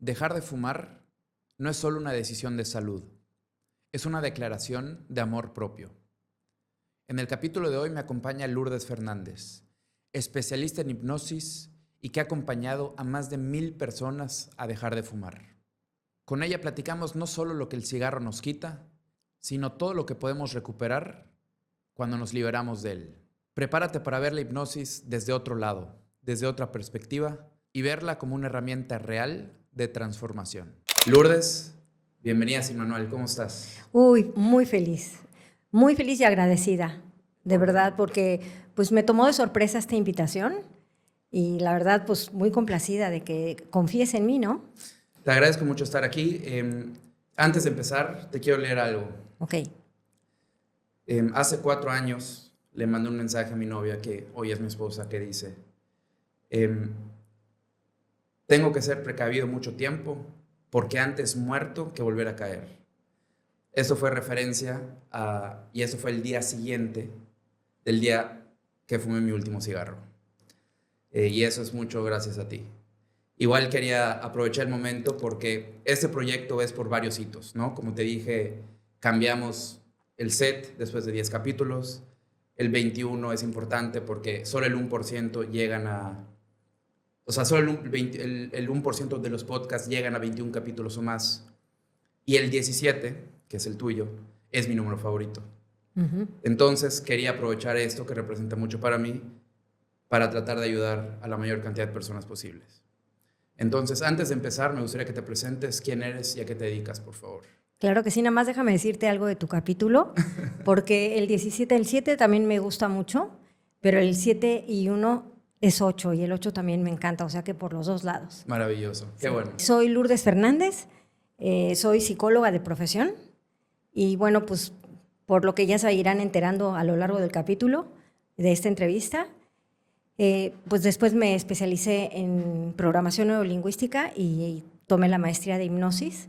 Dejar de fumar no es solo una decisión de salud, es una declaración de amor propio. En el capítulo de hoy me acompaña Lourdes Fernández, especialista en hipnosis y que ha acompañado a más de 1000 personas a dejar de fumar. Con ella platicamos no solo lo que el cigarro nos quita, sino todo lo que podemos recuperar cuando nos liberamos de él. Prepárate para ver la hipnosis desde otro lado, desde otra perspectiva y verla como una herramienta real de transformación. Lourdes, bienvenida a Sin Manual, ¿cómo estás? Uy, muy feliz y agradecida, de verdad, porque pues me tomó de sorpresa esta invitación y la verdad pues muy complacida de que confíes en mí, ¿no? Te agradezco mucho estar aquí. Antes de empezar, te quiero leer algo. Ok. Hace 4 años le mandé un mensaje a mi novia, que hoy es mi esposa, que dice: tengo que ser precavido mucho tiempo porque antes muerto que volver a caer. Eso fue referencia a, y eso fue el día siguiente del día que fumé mi último cigarro. Y eso es mucho gracias a ti. Igual quería aprovechar el momento porque este proyecto es por varios hitos, ¿no? Como te dije, cambiamos el set después de 10 capítulos. El 21 es importante porque solo el 1% llegan a... O sea, solo el 1% de los podcasts llegan a 21 capítulos o más. Y el 17, que es el tuyo, es mi número favorito. Entonces quería aprovechar esto, que representa mucho para mí, para tratar de ayudar a la mayor cantidad de personas posibles. Entonces, antes de empezar, me gustaría que te presentes quién eres y a qué te dedicas, por favor. Claro que sí, nada más déjame decirte algo de tu capítulo, porque el 7 también me gusta mucho, pero el 7 y 1 es 8 y el 8 también me encanta, o sea que por los dos lados. Maravilloso, qué bueno. Soy Lourdes Fernández, soy psicóloga de profesión y bueno, pues por lo que ya se irán enterando a lo largo del capítulo de esta entrevista, pues después me especialicé en programación neurolingüística y tomé la maestría de hipnosis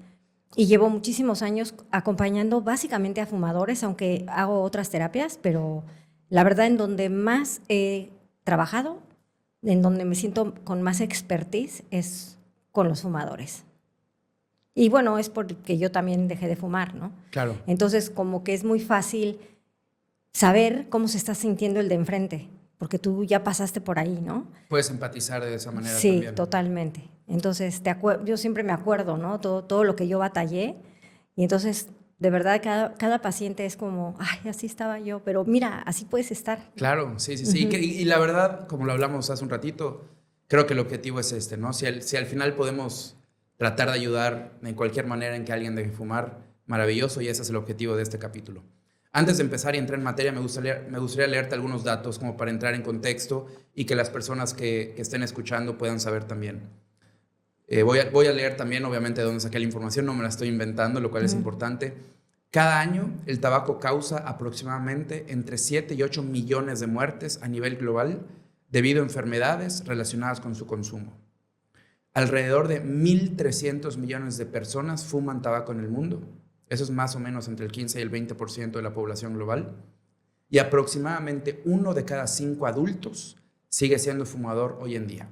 y llevo muchísimos años acompañando básicamente a fumadores, aunque hago otras terapias, pero la verdad en donde más he trabajado, en donde me siento con más expertise es con los fumadores. Y bueno, es porque yo también dejé de fumar, ¿no? Claro. Entonces, como que es muy fácil saber cómo se está sintiendo el de enfrente, porque tú ya pasaste por ahí, ¿no? Puedes empatizar de esa manera sí, también. Sí, totalmente. Entonces, yo siempre me acuerdo, ¿no? Todo lo que yo batallé. Y entonces, de verdad, cada paciente es como, ay, así estaba yo, pero mira, así puedes estar. Claro, sí. Y la verdad, como lo hablamos hace un ratito, creo que el objetivo es este, ¿no? Si al final podemos tratar de ayudar en cualquier manera en que alguien deje de fumar, maravilloso, y ese es el objetivo de este capítulo. Antes de empezar y entrar en materia, me gustaría leerte algunos datos como para entrar en contexto y que las personas que estén escuchando puedan saber también. Voy a leer también, obviamente, de dónde saqué la información, no me la estoy inventando, lo cual es importante. Cada año, el tabaco causa aproximadamente entre 7 y 8 millones de muertes a nivel global debido a enfermedades relacionadas con su consumo. Alrededor de 1.300 millones de personas fuman tabaco en el mundo. Eso es más o menos entre el 15 y el 20% de la población global. Y aproximadamente 1 de cada 5 adultos sigue siendo fumador hoy en día.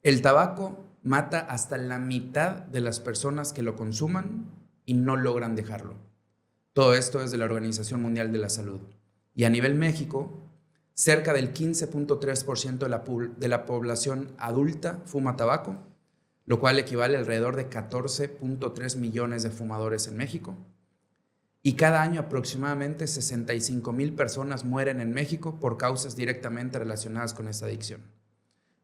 El tabaco mata hasta la mitad de las personas que lo consuman y no logran dejarlo. Todo esto es de la Organización Mundial de la Salud. Y a nivel México, cerca del 15.3% de la población adulta fuma tabaco, lo cual equivale a alrededor de 14.3 millones de fumadores en México. Y cada año aproximadamente 65,000 personas mueren en México por causas directamente relacionadas con esta adicción.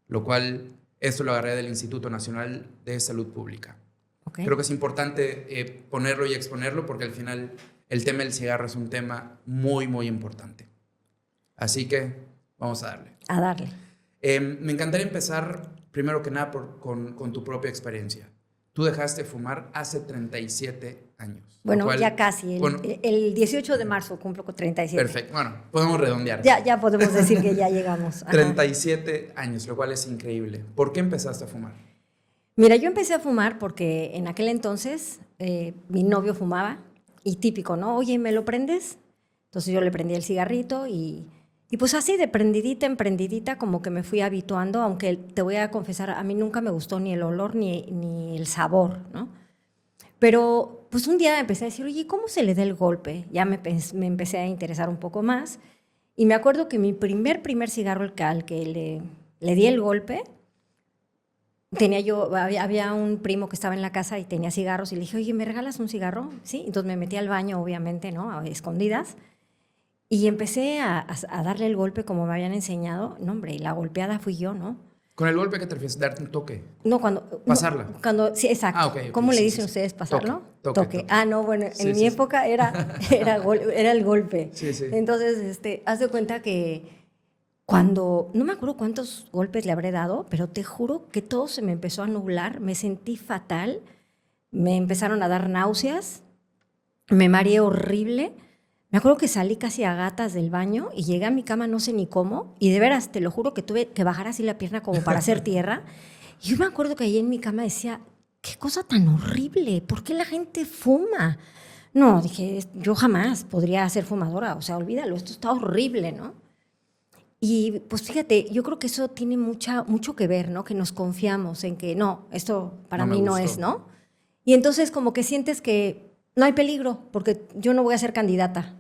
Lo cual, esto lo agarré del Instituto Nacional de Salud Pública. Okay. Creo que es importante ponerlo y exponerlo porque al final el tema del cigarro es un tema muy, muy importante. Así que vamos a darle. A darle. Me encantaría empezar, primero que nada, con tu propia experiencia. Tú dejaste de fumar hace 37 años. Bueno, cual, ya casi. El 18 de marzo cumplo con 37. Perfecto. Bueno, podemos redondear. Ya podemos decir que ya llegamos. Ajá. 37 años, lo cual es increíble. ¿Por qué empezaste a fumar? Mira, yo empecé a fumar porque en aquel entonces mi novio fumaba y típico, ¿no? Oye, ¿me lo prendes? Entonces yo le prendí el cigarrito y Y pues así de prendidita en prendidita como que me fui habituando, aunque te voy a confesar, a mí nunca me gustó ni el olor ni el sabor, ¿no? Pero pues un día empecé a decir, oye, ¿cómo se le da el golpe? Ya me empecé a interesar un poco más. Y me acuerdo que mi primer cigarro al que le di el golpe, había un primo que estaba en la casa y tenía cigarros y le dije, oye, ¿me regalas un cigarro? Sí, entonces me metí al baño, obviamente, ¿no? A escondidas. Y empecé a darle el golpe como me habían enseñado. No, hombre, y la golpeada fui yo, ¿no? ¿Con el golpe qué te refieres? ¿Darte un toque? No, cuando... ¿Pasarla? No, sí, exacto. Ok. ¿Cómo le Sí, dicen sí. ustedes pasarlo? Toque. Ah, no, bueno, en mi época era el golpe. Sí. Entonces, haz de cuenta que cuando... No me acuerdo cuántos golpes le habré dado, pero te juro que todo se me empezó a nublar, me sentí fatal, me empezaron a dar náuseas, me mareé horrible. Me acuerdo que salí casi a gatas del baño y llegué a mi cama no sé ni cómo, y de veras, te lo juro que tuve que bajar así la pierna como para hacer tierra. Y yo me acuerdo que ahí en mi cama decía, qué cosa tan horrible, ¿por qué la gente fuma? No, dije, yo jamás podría ser fumadora, o sea, olvídalo, esto está horrible, ¿no? Y pues fíjate, yo creo que eso tiene mucho que ver, ¿no? Que nos confiamos en que no, esto para mí no es, ¿no? Y entonces como que sientes que no hay peligro, porque yo no voy a ser candidata.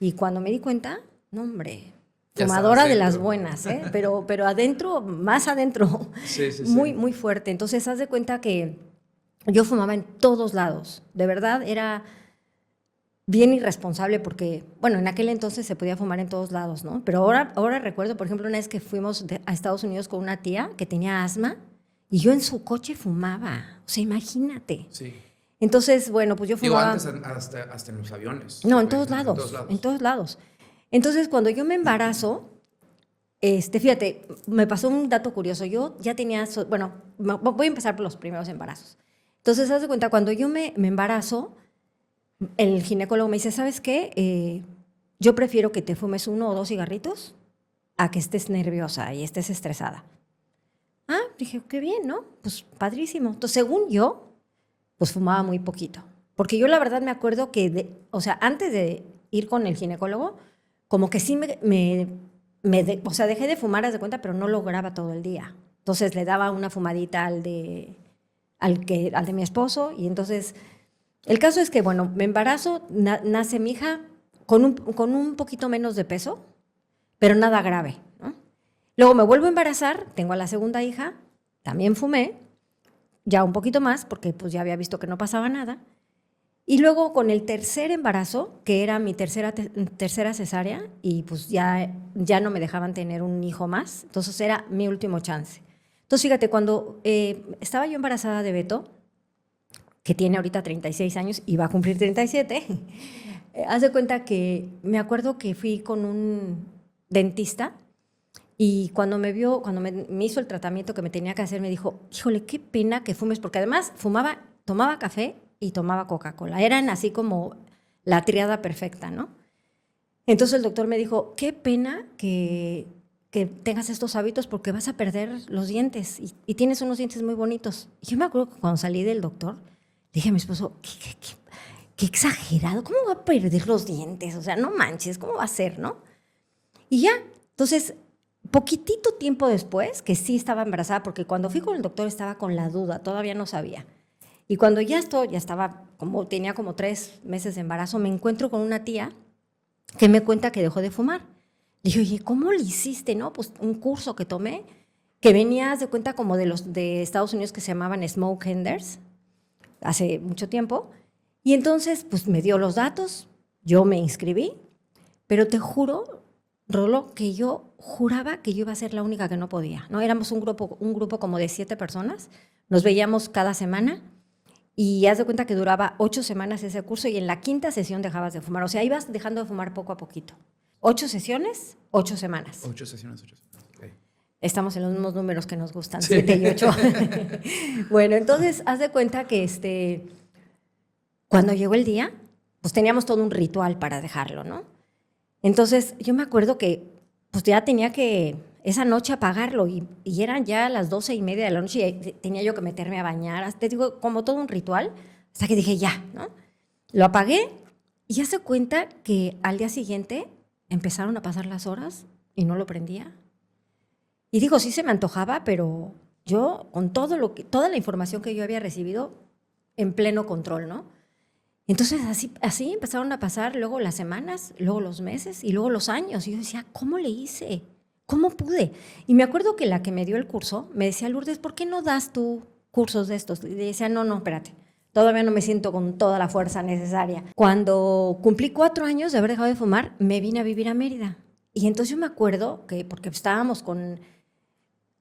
Y cuando me di cuenta, no, hombre, fumadora de las buenas, ¿eh? Pero adentro, más adentro, Sí. muy fuerte. Entonces, haz de cuenta que yo fumaba en todos lados. De verdad, era bien irresponsable porque, bueno, en aquel entonces se podía fumar en todos lados, ¿no? Pero ahora recuerdo, por ejemplo, una vez que fuimos a Estados Unidos con una tía que tenía asma y yo en su coche fumaba. O sea, imagínate. Sí. Entonces, bueno, pues yo fumaba... Digo, antes hasta en los aviones. No, en todos lados. Entonces, cuando yo me embarazo, fíjate, me pasó un dato curioso. Yo ya tenía, bueno, voy a empezar por los primeros embarazos. Entonces, haz de cuenta, cuando yo me embarazo, el ginecólogo me dice, ¿sabes qué? Yo prefiero que te fumes 1 o 2 cigarritos a que estés nerviosa y estés estresada. Ah, dije, qué bien, ¿no? Pues padrísimo. Entonces, según yo, pues fumaba muy poquito. Porque yo la verdad me acuerdo que, o sea, antes de ir con el ginecólogo, como que sí o sea, dejé de fumar, haz de cuenta, pero no lograba todo el día. Entonces le daba una fumadita al de mi esposo y entonces, el caso es que, bueno, me embarazo, nace mi hija con un poquito menos de peso, pero nada grave, ¿no? Luego me vuelvo a embarazar, tengo a la segunda hija, también fumé, ya un poquito más, porque pues ya había visto que no pasaba nada. Y luego con el tercer embarazo, que era mi tercera cesárea, y pues ya no me dejaban tener un hijo más, entonces era mi último chance. Entonces fíjate, cuando estaba yo embarazada de Beto, que tiene ahorita 36 años y va a cumplir 37, haz de cuenta que me acuerdo que fui con un dentista y cuando me hizo el tratamiento que me tenía que hacer, me dijo, híjole, qué pena que fumes, porque además tomaba café y tomaba Coca-Cola. Eran así como la triada perfecta, ¿no? Entonces el doctor me dijo, qué pena que tengas estos hábitos porque vas a perder los dientes y tienes unos dientes muy bonitos. Y yo me acuerdo que cuando salí del doctor, dije a mi esposo, qué exagerado, ¿cómo va a perder los dientes? O sea, no manches, ¿cómo va a ser, no? Y ya, entonces... Poquitito tiempo después, que sí estaba embarazada, porque cuando fui con el doctor estaba con la duda, todavía no sabía. Y cuando ya estaba, tenía como 3 meses de embarazo, me encuentro con una tía que me cuenta que dejó de fumar. Le dije, oye, ¿cómo le hiciste? No, pues un curso que tomé, que venías de cuenta como de los de Estados Unidos que se llamaban Smoke Enders, hace mucho tiempo. Y entonces, pues me dio los datos, yo me inscribí, pero te juro, Rolo, que yo juraba que yo iba a ser la única que no podía, ¿no? Éramos un grupo como de 7 personas, nos veíamos cada semana y haz de cuenta que duraba 8 semanas ese curso y en la 5ª sesión dejabas de fumar, o sea, ibas dejando de fumar poco a poquito. 8 sesiones, 8 semanas. 8 sesiones. Okay. Estamos en los mismos números que nos gustan, 7 y 8. Bueno, entonces haz de cuenta que cuando llegó el día, pues teníamos todo un ritual para dejarlo, ¿no? Entonces, yo me acuerdo que pues ya tenía que esa noche apagarlo y eran ya las 12:30 de la noche y tenía yo que meterme a bañar, te digo, como todo un ritual, hasta que dije ya, ¿no? Lo apagué y ya se cuenta que al día siguiente empezaron a pasar las horas y no lo prendía. Y digo, sí se me antojaba, pero yo con toda la información que yo había recibido en pleno control, ¿no? Entonces así empezaron a pasar luego las semanas, luego los meses y luego los años. Y yo decía, ¿cómo le hice? ¿Cómo pude? Y me acuerdo que la que me dio el curso me decía, Lourdes, ¿por qué no das tú cursos de estos? Y decía, no, espérate. Todavía no me siento con toda la fuerza necesaria. Cuando cumplí 4 años de haber dejado de fumar, me vine a vivir a Mérida. Y entonces yo me acuerdo que, porque estábamos con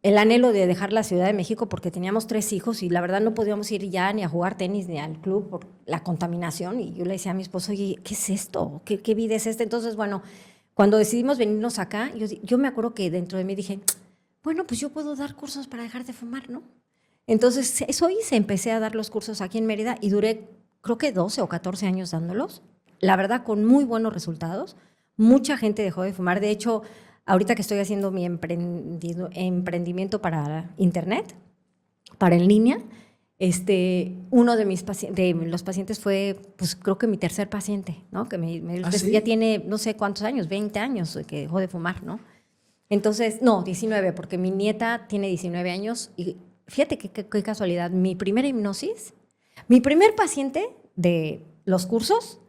el anhelo de dejar la Ciudad de México porque teníamos 3 hijos y la verdad no podíamos ir ya ni a jugar tenis ni al club por la contaminación. Y yo le decía a mi esposo, oye, ¿qué es esto? ¿Qué vida es esta? Entonces, bueno, cuando decidimos venirnos acá, yo me acuerdo que dentro de mí dije, bueno, pues yo puedo dar cursos para dejar de fumar, ¿no? Entonces, eso hice, empecé a dar los cursos aquí en Mérida y duré, creo que 12 o 14 años dándolos. La verdad, con muy buenos resultados. Mucha gente dejó de fumar. De hecho, ahorita que estoy haciendo mi emprendimiento para internet, para en línea, uno de los pacientes fue, pues creo que mi tercer paciente, ¿no? Que ¿Sí? ya tiene no sé cuántos años, 20 años que dejó de fumar, ¿no? Entonces, no, 19, porque mi nieta tiene 19 años y fíjate qué casualidad, mi primera hipnosis, mi primer paciente de los cursos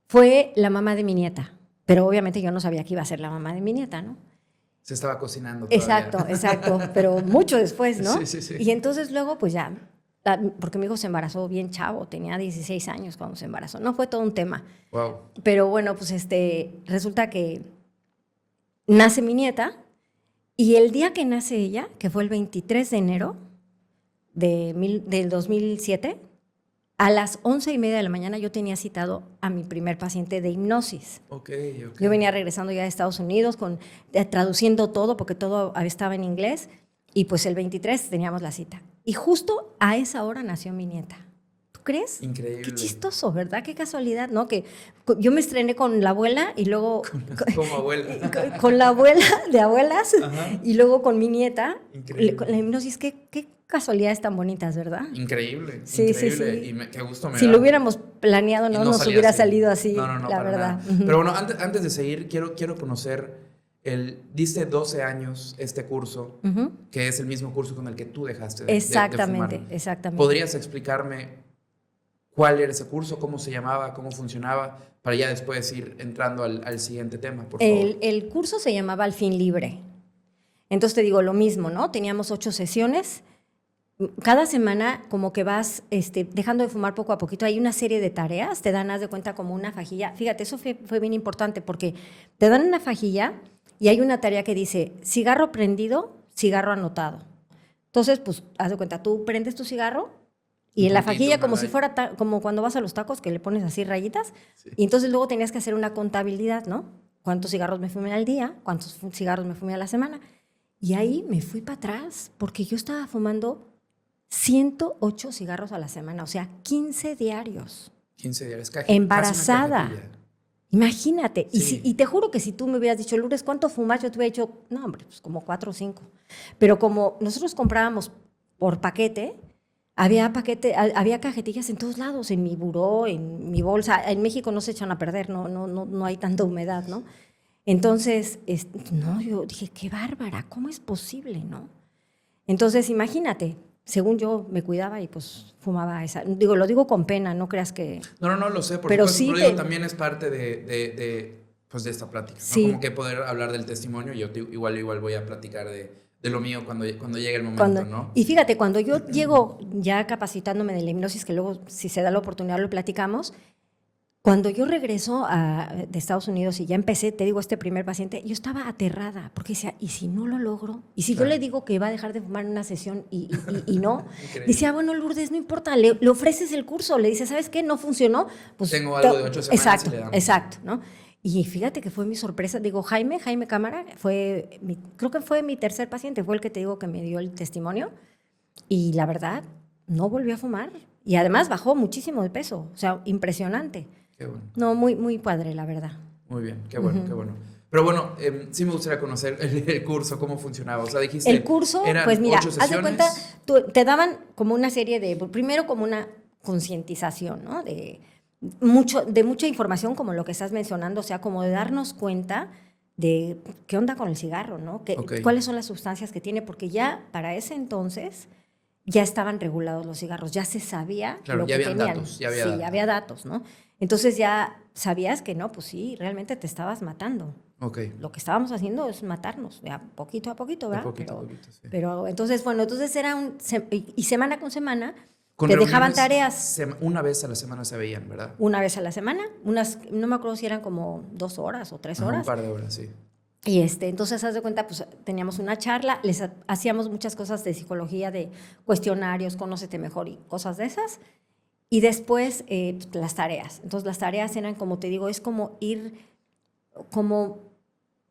fue la mamá de mi nieta. Pero obviamente yo no sabía que iba a ser la mamá de mi nieta, ¿no? Se estaba cocinando todavía. Exacto, pero mucho después, ¿no? Sí. Y entonces luego, pues ya, porque mi hijo se embarazó bien chavo, tenía 16 años cuando se embarazó. No fue todo un tema. Wow. Pero bueno, pues resulta que nace mi nieta y el día que nace ella, que fue el 23 de enero del 2007, a las 11:30 de la mañana yo tenía citado a mi primer paciente de hipnosis. Okay. Yo venía regresando ya de Estados Unidos traduciendo todo porque todo estaba en inglés y pues el 23 teníamos la cita. Y justo a esa hora nació mi nieta. ¿Tú crees? Increíble. Qué chistoso, ¿verdad? Qué casualidad, ¿no? Que yo me estrené con la abuela y luego... Como abuela. Con la abuela de abuelas. Ajá. Y luego con mi nieta. Increíble. Con la hipnosis, qué casualidades tan bonitas, ¿verdad? Increíble. Sí. Y qué gusto me da. Si lo hubiéramos planeado, no nos hubiera salido así, No, la verdad. nada. Pero bueno, antes de seguir, quiero conocer diste 12 años este curso, que es el mismo curso con el que tú dejaste de Exactamente. ¿Podrías explicarme cuál era ese curso, cómo se llamaba, cómo funcionaba, para ya después ir entrando al siguiente tema, por favor? El curso se llamaba Al Fin Libre. Entonces te digo lo mismo, ¿no? Teníamos 8 sesiones. Cada semana como que vas dejando de fumar poco a poquito. Hay una serie de tareas, te dan, haz de cuenta, como una fajilla. Fíjate, eso fue bien importante porque te dan una fajilla y hay una tarea que dice cigarro prendido, cigarro anotado. Entonces, pues, haz de cuenta, tú prendes tu cigarro y en la fajilla, como si fuera como cuando vas a los tacos, que le pones así rayitas, sí. Y entonces luego tenías que hacer una contabilidad, ¿no? ¿Cuántos cigarros me fumé al día? ¿Cuántos cigarros me fumé a la semana? Y ahí me fui para atrás porque yo estaba fumando 108 cigarros a la semana, o sea, 15 diarios. 15 diarios. Embarazada. Imagínate. Sí. Y te juro que si tú me hubieras dicho, Lourdes, ¿cuánto fumas? Yo te hubiera dicho, no, hombre, pues como 4 o 5. Pero como nosotros comprábamos por paquete, había cajetillas en todos lados, en mi buró, en mi bolsa. En México no se echan a perder, no hay tanta humedad, ¿no? Entonces, no, yo dije, qué bárbara, ¿cómo es posible, no? Entonces, imagínate. Según yo me cuidaba y pues fumaba esa. Lo digo con pena, no creas que... No, lo sé, pero supuesto, sí pero digo, también es parte de esta plática, sí. ¿no? Como que poder hablar del testimonio, yo igual voy a platicar de lo mío cuando llegue el momento, ¿no? Y fíjate, cuando yo llego ya capacitándome de la hipnosis, que luego si se da la oportunidad lo platicamos, cuando yo regreso de Estados Unidos y ya empecé, te digo, este primer paciente, yo estaba aterrada, porque decía, ¿y si no lo logro? ¿Y si yo le digo que va a dejar de fumar en una sesión y no? Decía, bueno, Lourdes, no importa, le ofreces el curso, le dices, ¿sabes qué? No funcionó. Pues, tengo algo de 8 semanas y le damos. Exacto, ¿no? Y fíjate que fue mi sorpresa. Digo, Jaime Cámara, creo que fue mi tercer paciente, fue el que te digo que me dio el testimonio. Y la verdad, no volvió a fumar. Y además bajó muchísimo de peso, o sea, impresionante. Qué bueno. No, muy padre, la verdad. Muy bien, qué bueno, qué bueno. Pero bueno, sí me gustaría conocer el curso, cómo funcionaba. O sea, dijiste... El curso, pues mira, haz de cuenta, te daban como una serie primero como una concientización, ¿no? De mucha información como lo que estás mencionando, o sea, como de darnos cuenta de qué onda con el cigarro, ¿no? Ok. ¿Cuáles son las sustancias que tiene? Porque ya para ese entonces ya estaban regulados los cigarros, ya se sabía Claro, lo ya que habían tenían. datos, ya había Sí, datos. ya había datos, ¿no? Entonces ya sabías que no, pues sí, realmente te estabas matando. Ok. Lo que estábamos haciendo es matarnos, de a poquito, De ¿verdad? poquito a poquito, sí. Pero entonces, bueno, entonces era y semana con semana Con te dejaban reuniones, tareas una vez a la semana se veían, ¿verdad? una vez a la semana, no me acuerdo si eran como 2 horas o 3 Ajá, un horas. par de horas, sí. Y entonces, haz de cuenta, pues teníamos una charla, hacíamos muchas cosas de psicología, de cuestionarios, conócete mejor y cosas de esas. Y después las tareas. Entonces, las tareas eran, como te digo, es como ir, como,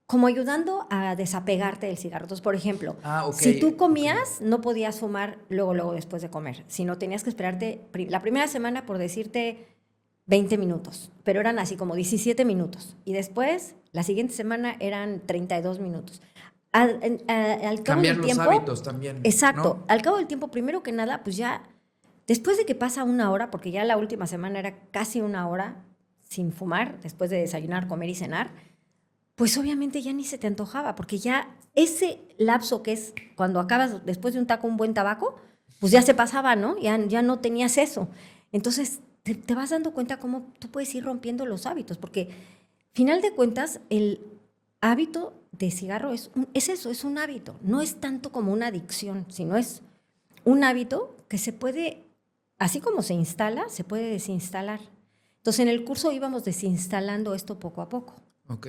como ayudando a desapegarte del cigarro. Entonces, por ejemplo, Ok, si tú comías, ok. no podías fumar luego después de comer, sino tenías que esperarte la primera semana, por decirte, 20 minutos, pero eran así como 17 minutos. Y después, la siguiente semana eran 32 minutos. Al cabo Cambiar del los tiempo, hábitos también, exacto, ¿no? al cabo del tiempo, primero que nada, pues ya, después de que pasa una hora, porque ya la última semana era casi una hora sin fumar, después de desayunar, comer y cenar, pues obviamente ya ni se te antojaba, porque ya ese lapso que es cuando acabas después de un taco un buen tabaco, pues ya se pasaba, ¿no? Ya no tenías eso. Entonces te vas dando cuenta cómo tú puedes ir rompiendo los hábitos, porque final de cuentas el hábito de cigarro es eso, es un hábito, no es tanto como una adicción, sino es un hábito que se puede, así como se instala, se puede desinstalar. Entonces en el curso íbamos desinstalando esto poco a poco. Ok.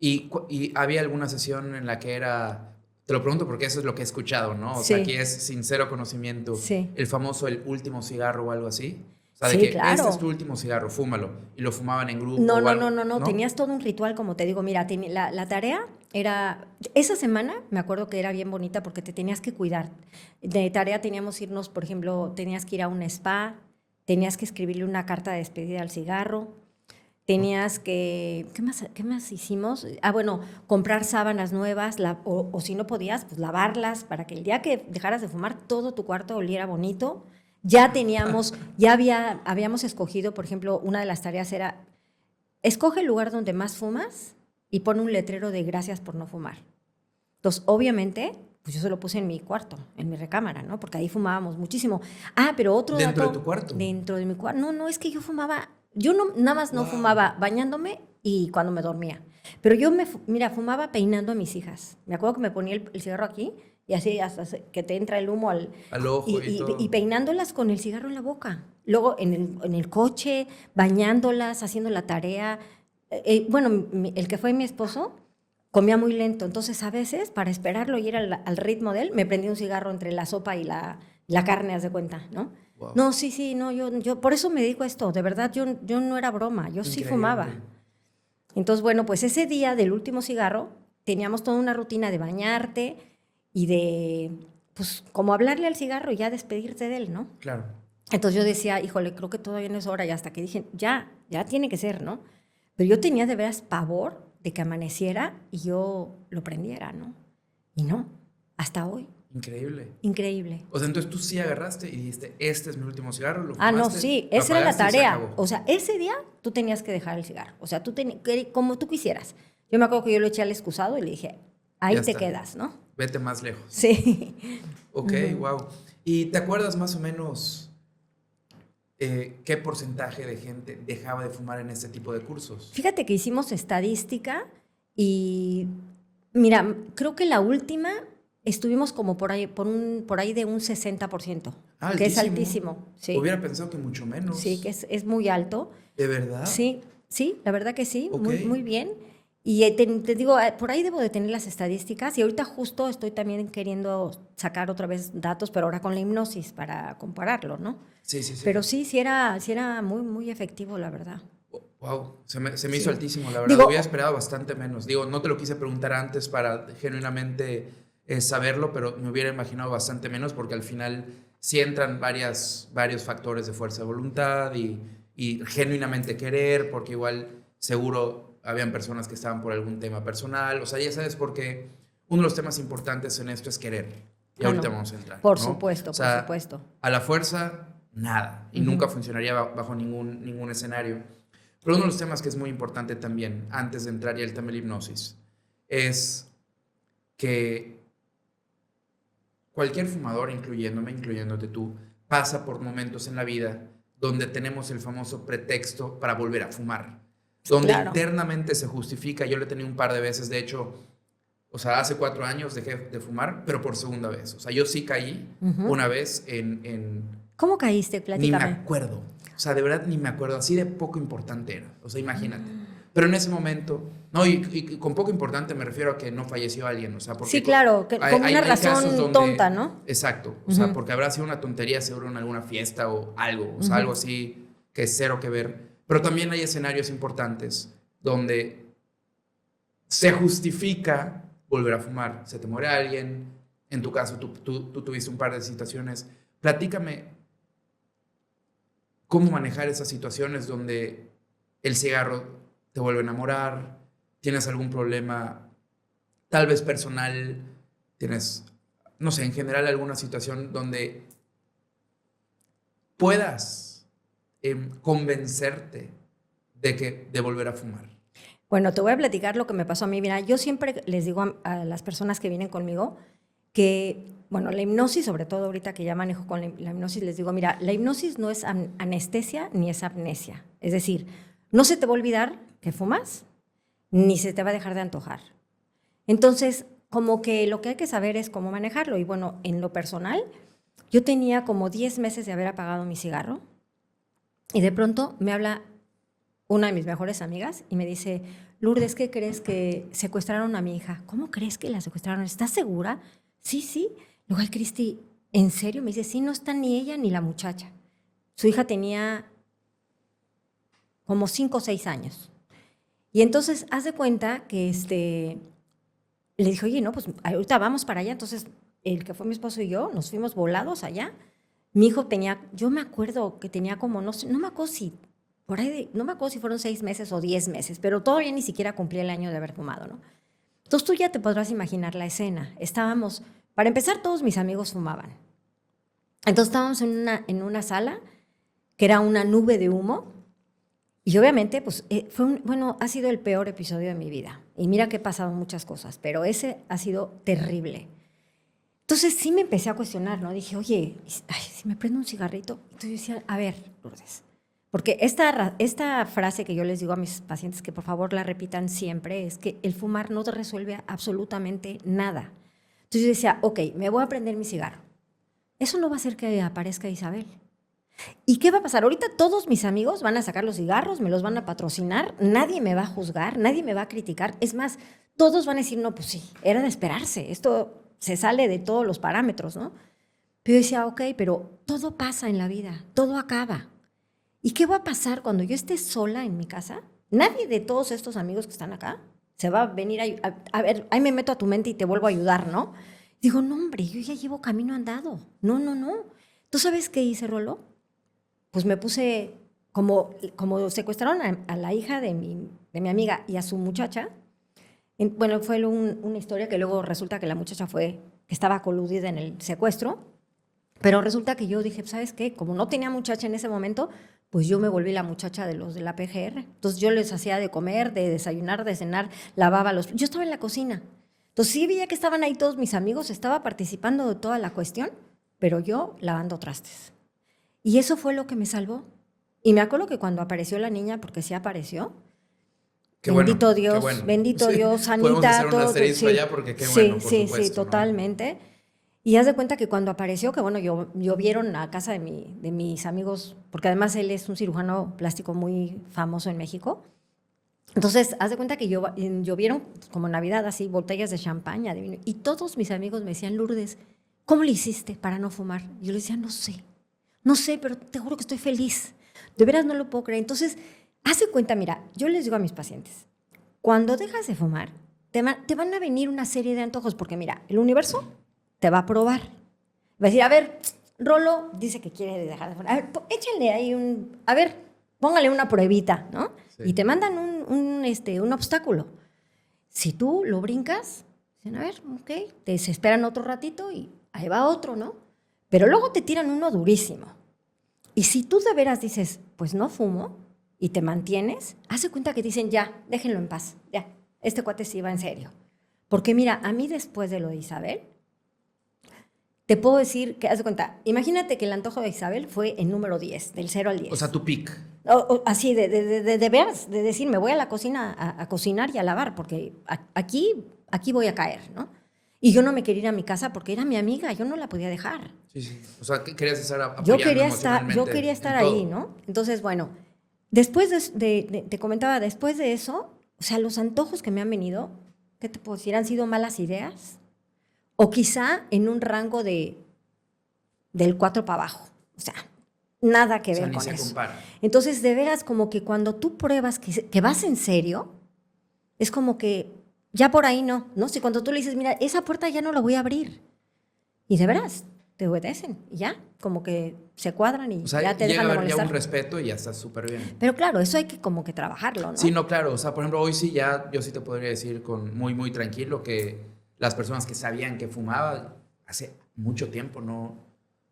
¿Y había alguna sesión en la que era, te lo pregunto porque eso es lo que he escuchado, ¿no? O sea, aquí Sí, es sincero conocimiento, sí. el famoso el último cigarro o algo así? O sea, de Sí, que este es tu claro. último cigarro, fúmalo. Y lo fumaban en grupo No, o no, no, algo, no, no. ¿no? Tenías todo un ritual, como te digo. Mira, la tarea era. Esa semana me acuerdo que era bien bonita porque te tenías que cuidar. De tarea teníamos irnos, por ejemplo, tenías que ir a un spa, tenías que escribirle una carta de despedida al cigarro, tenías que. ¿Qué más hicimos? Ah, bueno, comprar sábanas nuevas, o si no podías, pues lavarlas para que el día que dejaras de fumar todo tu cuarto oliera bonito. Habíamos escogido, por ejemplo, una de las tareas era, escoge el lugar donde más fumas y pon un letrero de gracias por no fumar. Entonces, obviamente, pues yo se lo puse en mi cuarto, en mi recámara, ¿no? Porque ahí fumábamos muchísimo. Ah, pero otro ¿Dentro de dato, tu cuarto? dentro de mi cuarto. No, no, es que yo fumaba, yo no, nada más no Wow. fumaba bañándome y cuando me dormía. Pero mira, fumaba peinando a mis hijas. Me acuerdo que me ponía el cigarro aquí y así hasta que te entra el humo Al ojo y y todo. peinándolas con el cigarro en la boca. Luego en el coche, bañándolas, haciendo la tarea. Bueno, el que fue mi esposo comía muy lento, entonces a veces para esperarlo y ir al ritmo de él, me prendí un cigarro entre la sopa y la carne, haz de cuenta, ¿no? Wow. No, sí, no, yo por eso me dedico a esto, de verdad, yo no era broma, yo sí fumaba. Increíble. Entonces, bueno, pues ese día del último cigarro teníamos toda una rutina de bañarte y de, pues, como hablarle al cigarro y ya despedirte de él, ¿no? Claro. Entonces yo decía, híjole, creo que todavía no es hora, y hasta que dije, ya tiene que ser, ¿no? Pero yo tenía de veras pavor de que amaneciera y yo lo prendiera, ¿no? Y no, hasta hoy. Increíble. Increíble. O sea, entonces tú sí agarraste y dijiste, este es mi último cigarro, lo Ah, no, fumaste, sí, lo esa era la apagaste y se tarea. acabó. O sea, ese día tú tenías que dejar el cigarro. O sea, como tú quisieras. Yo me acuerdo que yo lo eché al excusado y le dije, ahí Ya te está. quedas, ¿no? Vete más lejos. Sí. Ok, wow. ¿Y te acuerdas más o menos qué porcentaje de gente dejaba de fumar en este tipo de cursos? Fíjate que hicimos estadística y, mira, creo que la última estuvimos como por ahí de un 60%, Ah, que es altísimo. altísimo, sí. Hubiera pensado que mucho menos. Sí, que es muy alto. ¿De verdad? Sí, sí, la verdad que sí, Ok. muy bien. Y te digo, por ahí debo de tener las estadísticas y ahorita justo estoy también queriendo sacar otra vez datos, pero ahora con la hipnosis para compararlo, ¿no? Sí, sí, sí. Pero sí era muy efectivo, la verdad. Wow, se me hizo Sí. altísimo, la verdad. Digo, Hubiera esperado bastante menos. Digo, no te lo quise preguntar antes para genuinamente saberlo, pero me hubiera imaginado bastante menos porque al final sí entran varios factores de fuerza de voluntad y genuinamente querer, porque igual seguro habían personas que estaban por algún tema personal. O sea, ya sabes, porque uno de los temas importantes en esto es querer. Y ahorita no, vamos a entrar. por ¿no? supuesto, O sea, por supuesto. a la fuerza, nada. Y nunca funcionaría bajo ningún escenario. Pero uno de los temas que es muy importante también, antes de entrar ya al tema de la hipnosis, es que cualquier fumador, incluyéndome, incluyéndote tú, pasa por momentos en la vida donde tenemos el famoso pretexto para volver a fumar, donde Claro. internamente se justifica. Yo lo he tenido un par de veces, de hecho, o sea, hace 4 años dejé de fumar, pero por segunda vez. O sea, yo sí caí una vez ¿Cómo caíste? Ni me Platícame. acuerdo. O sea, de verdad ni me acuerdo. Así de poco importante era. O sea, imagínate. Pero en ese momento, no, y con poco importante me refiero a que no falleció alguien, o sea, porque Sí, claro, como una casos razón tonta, ¿no? Exacto, o sea, porque habrá sido una tontería seguro en alguna fiesta o algo, o sea, algo así que es cero que ver, pero también hay escenarios importantes donde se justifica volver a fumar, se te muere alguien, en tu caso tú tuviste un par de situaciones, platícame cómo manejar esas situaciones donde el cigarro te vuelve a enamorar, tienes algún problema, tal vez personal, tienes, no sé, en general alguna situación donde puedas convencerte de volver a fumar. Bueno, te voy a platicar lo que me pasó a mí. Mira, yo siempre les digo a las personas que vienen conmigo que, bueno, la hipnosis, sobre todo ahorita que ya manejo con la hipnosis, les digo, mira, la hipnosis no es anestesia ni es amnesia. Es decir, no se te va a olvidar que fumas, ni se te va a dejar de antojar. Entonces, como que lo que hay que saber es cómo manejarlo. Y bueno, en lo personal, yo tenía como 10 meses de haber apagado mi cigarro y de pronto me habla una de mis mejores amigas y me dice, Lourdes, ¿qué crees que secuestraron a mi hija? ¿Cómo crees que la secuestraron? ¿Estás segura? Sí, sí. Luego, ay, Cristi, ¿en serio? Me dice, sí, no está ni ella ni la muchacha. Su hija tenía como 5 o 6 años. Y entonces, haz de cuenta que le dije, oye, no, pues ahorita vamos para allá. Entonces, el que fue mi esposo y yo nos fuimos volados allá. Mi hijo tenía, yo me acuerdo que tenía como, no sé, no me acuerdo si, por ahí, no me acuerdo si fueron 6 meses o 10 meses, pero todavía ni siquiera cumplía el año de haber fumado, ¿no? Entonces tú ya te podrás imaginar la escena. Estábamos, para empezar, todos mis amigos fumaban. Entonces estábamos en una sala que era una nube de humo. Y obviamente, pues, bueno, ha sido el peor episodio de mi vida. Y mira que he pasado muchas cosas, pero ese ha sido terrible. Entonces sí me empecé a cuestionar, ¿no? Dije, oye, ay, si me prendo un cigarrito. Entonces yo decía, a ver, Lourdes, porque esta frase que yo les digo a mis pacientes que por favor la repitan siempre es que el fumar no te resuelve absolutamente nada. Entonces yo decía, ok, me voy a prender mi cigarro. Eso no va a hacer que aparezca Isabel. ¿Y qué va a pasar? Ahorita todos mis amigos van a sacar los cigarros, me los van a patrocinar, nadie me va a juzgar, nadie me va a criticar. Es más, todos van a decir, no, pues sí, era de esperarse, esto se sale de todos los parámetros, ¿no? Pero yo decía, ok, pero todo pasa en la vida, todo acaba. ¿Y qué va a pasar cuando yo esté sola en mi casa? Nadie de todos estos amigos que están acá se va a venir a ver, ahí me meto a tu mente y te vuelvo a ayudar, ¿no? Digo, no, hombre, yo ya llevo camino andado. No, no, no. ¿Tú sabes qué hice, Rolo? Pues me puse, como secuestraron a la hija de mi amiga y a su muchacha, bueno, fue una historia que luego resulta que la muchacha que estaba coludida en el secuestro, pero resulta que yo dije, ¿sabes qué? Como no tenía muchacha en ese momento, pues yo me volví la muchacha de los de la PGR. Entonces yo les hacía de comer, de desayunar, de cenar, lavaba los... Yo estaba en la cocina. Entonces sí veía que estaban ahí todos mis amigos, estaba participando de toda la cuestión, pero yo lavando trastes. Y eso fue lo que me salvó. Y me acuerdo que cuando apareció la niña, porque sí apareció, Qué bendito bueno, Dios, qué bueno. bendito Sí, Dios, sanita, podemos hacer un todo. asterisco Sí, allá porque qué bueno, por sí, supuesto, sí, ¿no? totalmente. Y haz de cuenta que cuando apareció, que bueno, llovieron a casa de mis amigos, porque además él es un cirujano plástico muy famoso en México. Entonces, haz de cuenta que llovieron como Navidad, así, botellas de champaña, de vino. Y todos mis amigos me decían, Lourdes, ¿cómo le hiciste para no fumar? Y yo les decía, no sé, pero te juro que estoy feliz. De veras no lo puedo creer. Entonces, haz de cuenta, mira, yo les digo a mis pacientes, cuando dejas de fumar, te van a venir una serie de antojos, porque mira, el universo te va a probar. Va a decir, a ver, Rolo dice que quiere dejar de fumar. A ver, échale ahí a ver, póngale una pruebita, ¿no? Sí. Y te mandan un obstáculo. Si tú lo brincas, dicen, a ver, ok, te desesperan otro ratito y ahí va otro, ¿no? Pero luego te tiran uno durísimo. Y si tú de veras dices, pues no fumo, y te mantienes, haz de cuenta que dicen, ya, déjenlo en paz, ya, este cuate sí va en serio. Porque mira, a mí después de lo de Isabel, te puedo decir que, haz de cuenta, imagínate que el antojo de Isabel fue el número 10, del 0 al 10. O sea, tu pick. Así, de veras, de decir, me voy a la cocina a cocinar y a lavar, porque aquí voy a caer, ¿no? Y yo no me quería ir a mi casa porque era mi amiga, yo no la podía dejar. Sí, sí. O sea, querías estar Yo apoyando yo quería estar ahí, ¿no? Entonces, bueno, después te comentaba, después de eso, o sea, los antojos que me han venido, ¿qué te puedo decir? Han sido malas ideas o quizá en un rango del 4 para abajo. O sea, nada que ver ni con se eso. compara. Entonces, de veras, como que cuando tú pruebas que vas en serio, es como que ya por ahí no, ¿no? Si cuando tú le dices, mira, esa puerta ya no la voy a abrir. Y de veras, te obedecen y ya, como que se cuadran y O sea, ya te dejan de llega a haber ya molestar. un respeto y ya estás súper bien. Pero claro, eso hay que como que trabajarlo, ¿no? Sí, no, claro. O sea, por ejemplo, hoy sí ya, yo sí te podría decir con muy, muy tranquilo que las personas que sabían que fumaba hace mucho tiempo no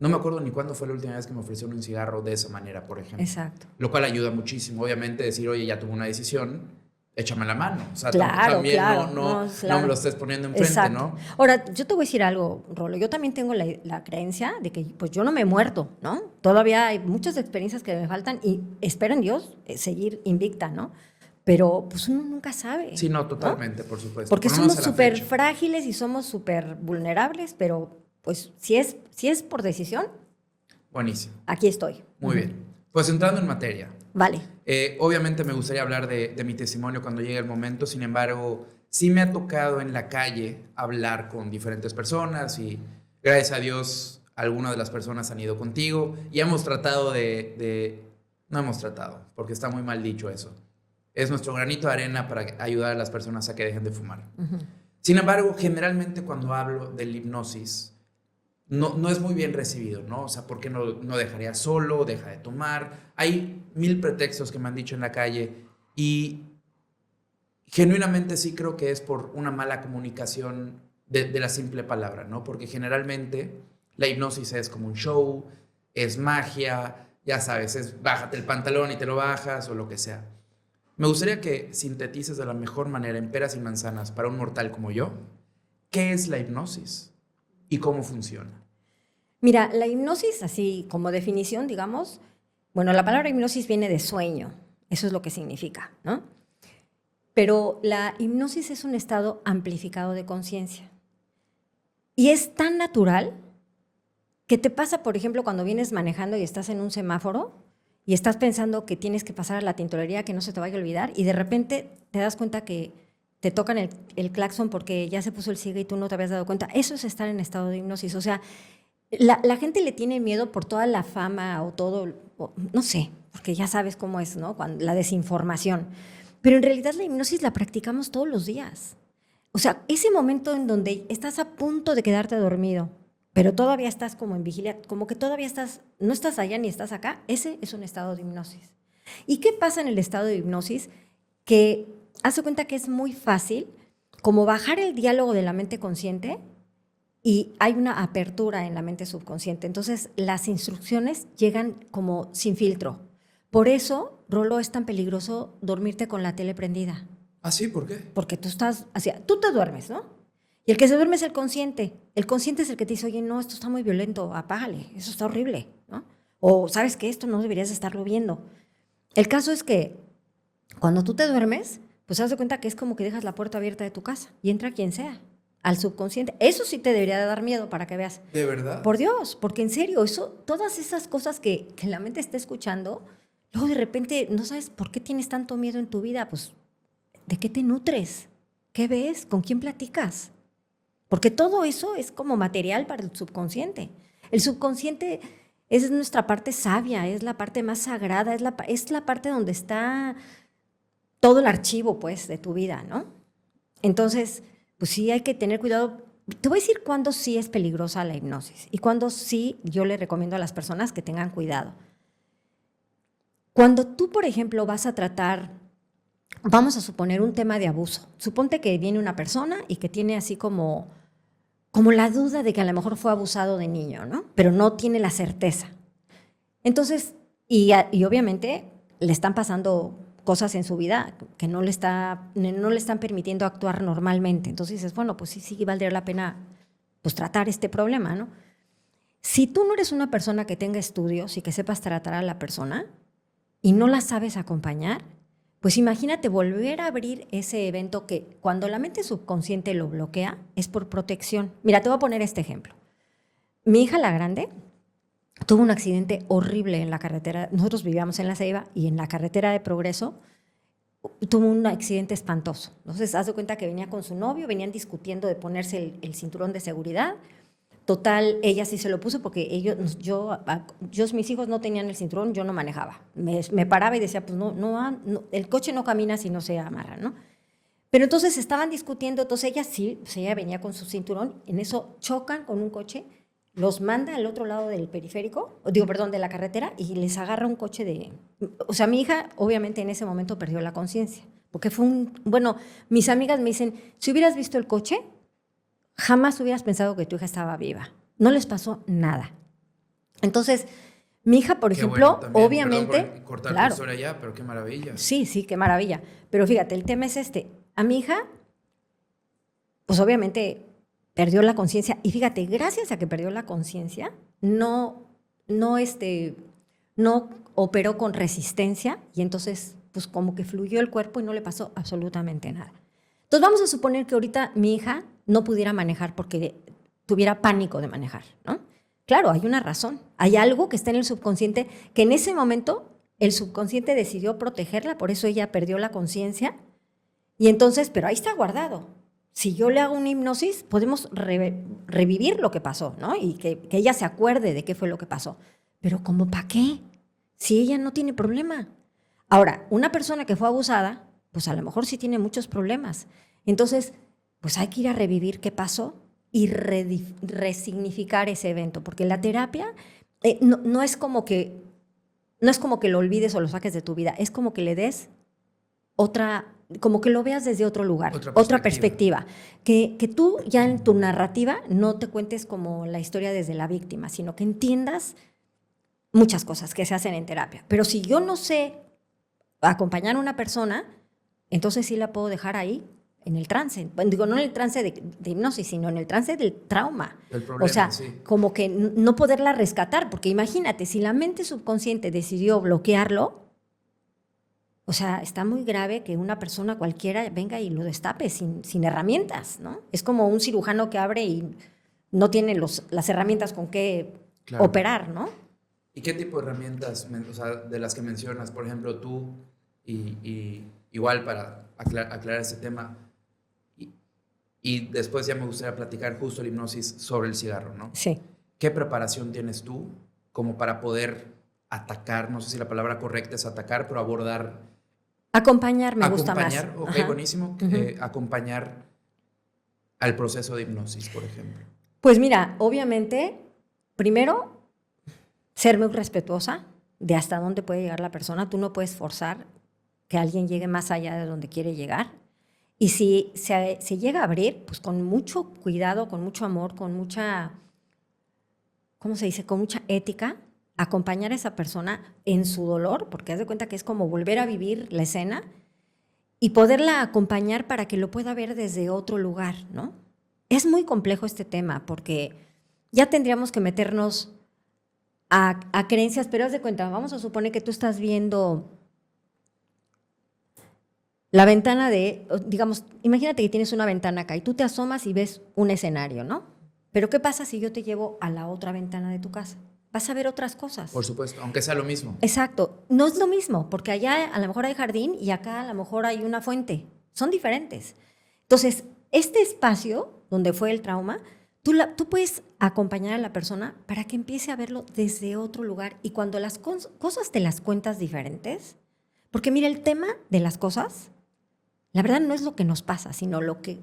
me acuerdo ni cuándo fue la última vez que me ofrecieron un cigarro de esa manera, por ejemplo. Exacto. Lo cual ayuda muchísimo. Obviamente decir, oye, ya tuve una decisión, échame la mano. O sea, Claro, también claro, no me lo estés poniendo enfrente, exacto. ¿no? Ahora, yo te voy a decir algo, Rolo. Yo también tengo la creencia de que pues yo no me he muerto, ¿no? Todavía hay muchas experiencias que me faltan y espero en Dios seguir invicta, ¿no? Pero pues uno nunca sabe. Sí, no, totalmente, ¿no? por supuesto. Porque Por lo menos somos a la súper fecha. frágiles y somos súper vulnerables, pero pues si es por decisión, Buenísimo. aquí estoy. Muy bien. Pues entrando en materia. Vale. Obviamente me gustaría hablar de mi testimonio cuando llegue el momento, sin embargo, sí me ha tocado en la calle hablar con diferentes personas y gracias a Dios algunas de las personas han ido contigo y hemos tratado no hemos tratado, porque está muy mal dicho eso. Es nuestro granito de arena para ayudar a las personas a que dejen de fumar. Sin embargo, generalmente cuando hablo de la hipnosis, no es muy bien recibido, ¿no? O sea, ¿por qué no dejaría solo? Deja de tomar. Hay 1000 pretextos que me han dicho en la calle y genuinamente sí creo que es por una mala comunicación de la simple palabra, ¿no? Porque generalmente la hipnosis es como un show, es magia, ya sabes, es bájate el pantalón y te lo bajas o lo que sea. Me gustaría que sintetices de la mejor manera en peras y manzanas para un mortal como yo, ¿qué es la hipnosis y cómo funciona? Mira, la hipnosis, así como definición, digamos, bueno, la palabra hipnosis viene de sueño, eso es lo que significa, ¿no? Pero la hipnosis es un estado amplificado de conciencia. Y es tan natural que te pasa, por ejemplo, cuando vienes manejando y estás en un semáforo y estás pensando que tienes que pasar a la tintorería, que no se te vaya a olvidar, y de repente te das cuenta que te tocan el claxon porque ya se puso el cierre y tú no te habías dado cuenta. Eso es estar en estado de hipnosis. O sea, la gente le tiene miedo por toda la fama o todo, no sé, porque ya sabes cómo es, ¿no? La desinformación. Pero en realidad la hipnosis la practicamos todos los días. O sea, ese momento en donde estás a punto de quedarte dormido, pero todavía estás como en vigilia, como que todavía no estás allá ni estás acá, ese es un estado de hipnosis. ¿Y qué pasa en el estado de hipnosis? Que hace cuenta que es muy fácil como bajar el diálogo de la mente consciente y hay una apertura en la mente subconsciente. Entonces, las instrucciones llegan como sin filtro. Por eso, Rolo, es tan peligroso dormirte con la tele prendida. ¿Ah, sí? ¿Por qué? Porque tú te duermes, ¿no? Y el que se duerme es el consciente. El consciente es el que te dice, oye, no, esto está muy violento, apágale, eso está horrible, ¿no? O, ¿sabes qué? Esto no deberías estarlo viendo. El caso es que cuando tú te duermes, pues haz de cuenta que es como que dejas la puerta abierta de tu casa y entra quien sea, al subconsciente. Eso sí te debería de dar miedo para que veas. ¿De verdad? Por Dios, porque en serio, todas esas cosas que la mente está escuchando, luego de repente no sabes por qué tienes tanto miedo en tu vida, pues, ¿de qué te nutres? ¿Qué ves? ¿Con quién platicas? Porque todo eso es como material para el subconsciente. El subconsciente es nuestra parte sabia, es la parte más sagrada, es la parte donde está todo el archivo, pues, de tu vida, ¿no? Entonces, pues sí hay que tener cuidado. Te voy a decir cuándo sí es peligrosa la hipnosis y cuándo sí yo le recomiendo a las personas que tengan cuidado. Cuando tú, por ejemplo, vas a tratar, vamos a suponer un tema de abuso. Suponte que viene una persona y que tiene así como la duda de que a lo mejor fue abusado de niño, ¿no? Pero no tiene la certeza. Entonces, y obviamente le están pasando cosas en su vida que no le están permitiendo actuar normalmente. Entonces dices, bueno, pues sí valdría la pena pues tratar este problema, ¿no? Si tú no eres una persona que tenga estudios y que sepas tratar a la persona y no la sabes acompañar, pues imagínate volver a abrir ese evento que cuando la mente subconsciente lo bloquea es por protección. Mira, te voy a poner este ejemplo. Mi hija, la grande, tuvo un accidente horrible en la carretera. Nosotros vivíamos en La Ceiba y en la carretera de Progreso tuvo un accidente espantoso. Entonces, haz de cuenta que venía con su novio, venían discutiendo de ponerse el cinturón de seguridad. Total, ella sí se lo puso porque mis hijos no tenían el cinturón, yo no manejaba. Me paraba y decía, pues no, el coche no camina si no se amarra, ¿no? Pero entonces estaban discutiendo, entonces ella sí, pues ella venía con su cinturón, en eso chocan con un coche, los manda al otro lado del periférico, de la carretera, y les agarra un coche de... O sea, mi hija obviamente en ese momento perdió la conciencia, porque bueno, mis amigas me dicen, si hubieras visto el coche, jamás hubieras pensado que tu hija estaba viva. No les pasó nada. Entonces, mi hija, por ejemplo, bueno, obviamente... Perdón por cortar claro, tu historia ya, pero qué maravilla. Sí, qué maravilla. Pero fíjate, el tema es este. A mi hija, pues obviamente perdió la conciencia. Y fíjate, gracias a que perdió la conciencia, no operó con resistencia y entonces, pues como que fluyó el cuerpo y no le pasó absolutamente nada. Entonces vamos a suponer que ahorita mi hija no pudiera manejar porque tuviera pánico de manejar, ¿no? Claro, hay una razón. Hay algo que está en el subconsciente que en ese momento el subconsciente decidió protegerla, por eso ella perdió la conciencia. Y entonces, pero ahí está guardado. Si yo le hago una hipnosis, podemos revivir lo que pasó, ¿no? Y que ella se acuerde de qué fue lo que pasó. Pero ¿cómo para qué? Si ella no tiene problema. Ahora, una persona que fue abusada, pues a lo mejor sí tiene muchos problemas. Entonces, pues hay que ir a revivir qué pasó y resignificar ese evento, porque la terapia no es como que lo olvides o lo saques de tu vida, es como que le des como que lo veas desde otro lugar, otra perspectiva. Que tú ya en tu narrativa no te cuentes como la historia desde la víctima, sino que entiendas muchas cosas que se hacen en terapia. Pero si yo no sé acompañar a una persona, entonces sí la puedo dejar ahí en el trance. Bueno, digo, no en el trance de hipnosis, sino en el trance del trauma. El problema, o sea, sí. Como que no poderla rescatar, porque imagínate, si la mente subconsciente decidió bloquearlo, o sea, está muy grave que una persona cualquiera venga y lo destape sin herramientas, ¿no? Es como un cirujano que abre y no tiene las herramientas con qué operar, ¿no? ¿Y qué tipo de herramientas, o sea, de las que mencionas, por ejemplo, tú, y igual para aclarar ese tema, y después ya me gustaría platicar justo la hipnosis sobre el cigarro, ¿no? Sí. ¿Qué preparación tienes tú como para poder atacar, no sé si la palabra correcta es atacar, pero abordar... Acompañar me gusta más. Acompañar, ok, Ajá. buenísimo. Acompañar al proceso de hipnosis, por ejemplo. Pues mira, obviamente, primero, ser muy respetuosa de hasta dónde puede llegar la persona. Tú no puedes forzar que alguien llegue más allá de donde quiere llegar. Y si se llega a abrir, pues con mucho cuidado, con mucho amor, con mucha, ¿cómo se dice? Con mucha ética, acompañar a esa persona en su dolor, porque haz de cuenta que es como volver a vivir la escena y poderla acompañar para que lo pueda ver desde otro lugar, ¿no? Es muy complejo este tema porque ya tendríamos que meternos a creencias, pero haz de cuenta, vamos a suponer que tú estás viendo la ventana digamos, imagínate que tienes una ventana acá y tú te asomas y ves un escenario, ¿no? Pero ¿qué pasa si yo te llevo a la otra ventana de tu casa? Vas a ver otras cosas. Por supuesto, aunque sea lo mismo. Exacto. No es lo mismo, porque allá a lo mejor hay jardín y acá a lo mejor hay una fuente. Son diferentes. Entonces, este espacio donde fue el trauma, tú puedes acompañar a la persona para que empiece a verlo desde otro lugar. Y cuando las cosas te las cuentas diferentes, porque mira, el tema de las cosas, la verdad no es lo que nos pasa, sino lo que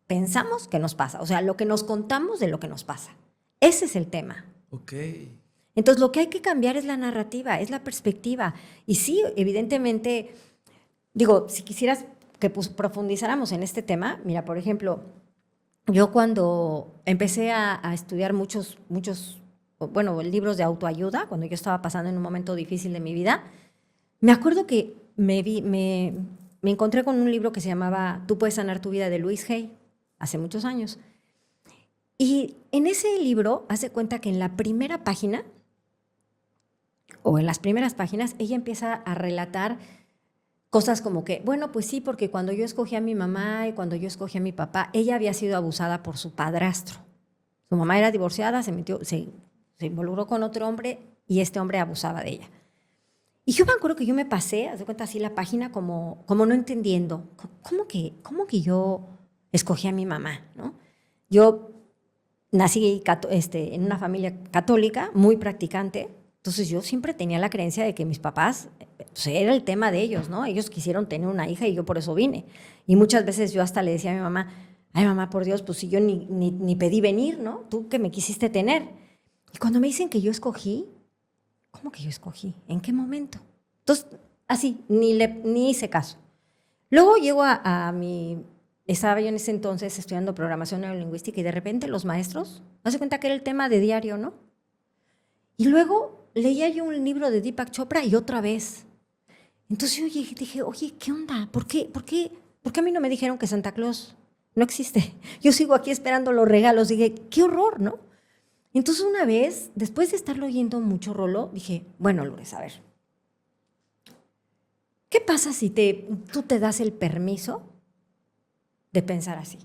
pensamos que nos pasa. O sea, lo que nos contamos de lo que nos pasa. Ese es el tema. Ok. Entonces, lo que hay que cambiar es la narrativa, es la perspectiva. Y sí, evidentemente, digo, si quisieras que profundizáramos en este tema, mira, por ejemplo, yo cuando empecé a estudiar muchos, libros de autoayuda, cuando yo estaba pasando en un momento difícil de mi vida, Me acuerdo que me encontré con un libro que se llamaba Tú puedes sanar tu vida, de Louise Hay, hace muchos años. Y en ese libro, hace cuenta que en la primera página, o en las primeras páginas, ella empieza a relatar cosas como que, bueno, pues sí, porque cuando yo escogí a mi mamá y cuando yo escogí a mi papá, ella había sido abusada por su padrastro. Su mamá era divorciada, se involucró con otro hombre y este hombre abusaba de ella. Y yo me acuerdo que yo me pasé, haz de cuenta así la página como no entendiendo, ¿cómo que yo escogí a mi mamá, ¿no? Yo nací en una familia católica muy practicante, entonces yo siempre tenía la creencia de que mis papás, pues era el tema de ellos, ¿no? Ellos quisieron tener una hija y yo por eso vine. Y muchas veces yo hasta le decía a mi mamá, ay mamá, por Dios, pues si yo ni pedí venir, ¿no? Tú que me quisiste tener. Y cuando me dicen que yo escogí, ¿cómo que yo escogí? ¿En qué momento? Entonces, así, ni hice caso. Luego llego estaba yo en ese entonces estudiando programación neurolingüística y de repente los maestros, me cuenta que era el tema de diario, ¿no? Y luego leía yo un libro de Deepak Chopra y otra vez. Entonces yo dije, oye, ¿qué onda? ¿Por qué a mí no me dijeron que Santa Claus no existe? Yo sigo aquí esperando los regalos. Dije, qué horror, ¿no? Entonces una vez, después de estarlo oyendo mucho, Rolo, dije, bueno, Lourdes, a ver, ¿qué pasa si tú te das el permiso de pensar así?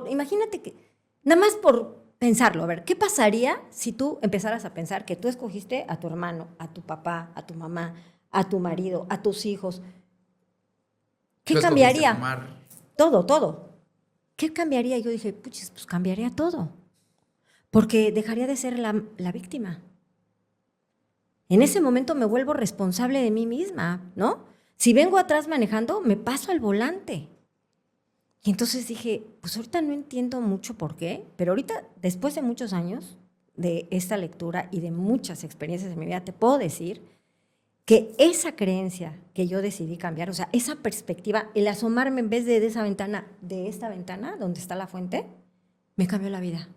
Imagínate que, nada más por pensarlo, a ver, ¿qué pasaría si tú empezaras a pensar que tú escogiste a tu hermano, a tu papá, a tu mamá, a tu marido, a tus hijos? ¿Qué cambiaría? Todo. ¿Qué cambiaría? Yo dije, pues cambiaría todo. Porque dejaría de ser la víctima. En ese momento me vuelvo responsable de mí misma, ¿no? Si vengo atrás manejando, me paso al volante. Y entonces dije, pues ahorita no entiendo mucho por qué, pero ahorita, después de muchos años de esta lectura y de muchas experiencias en mi vida, te puedo decir que esa creencia que yo decidí cambiar, o sea, esa perspectiva, el asomarme en vez de esta ventana donde está la fuente, me cambió la vida.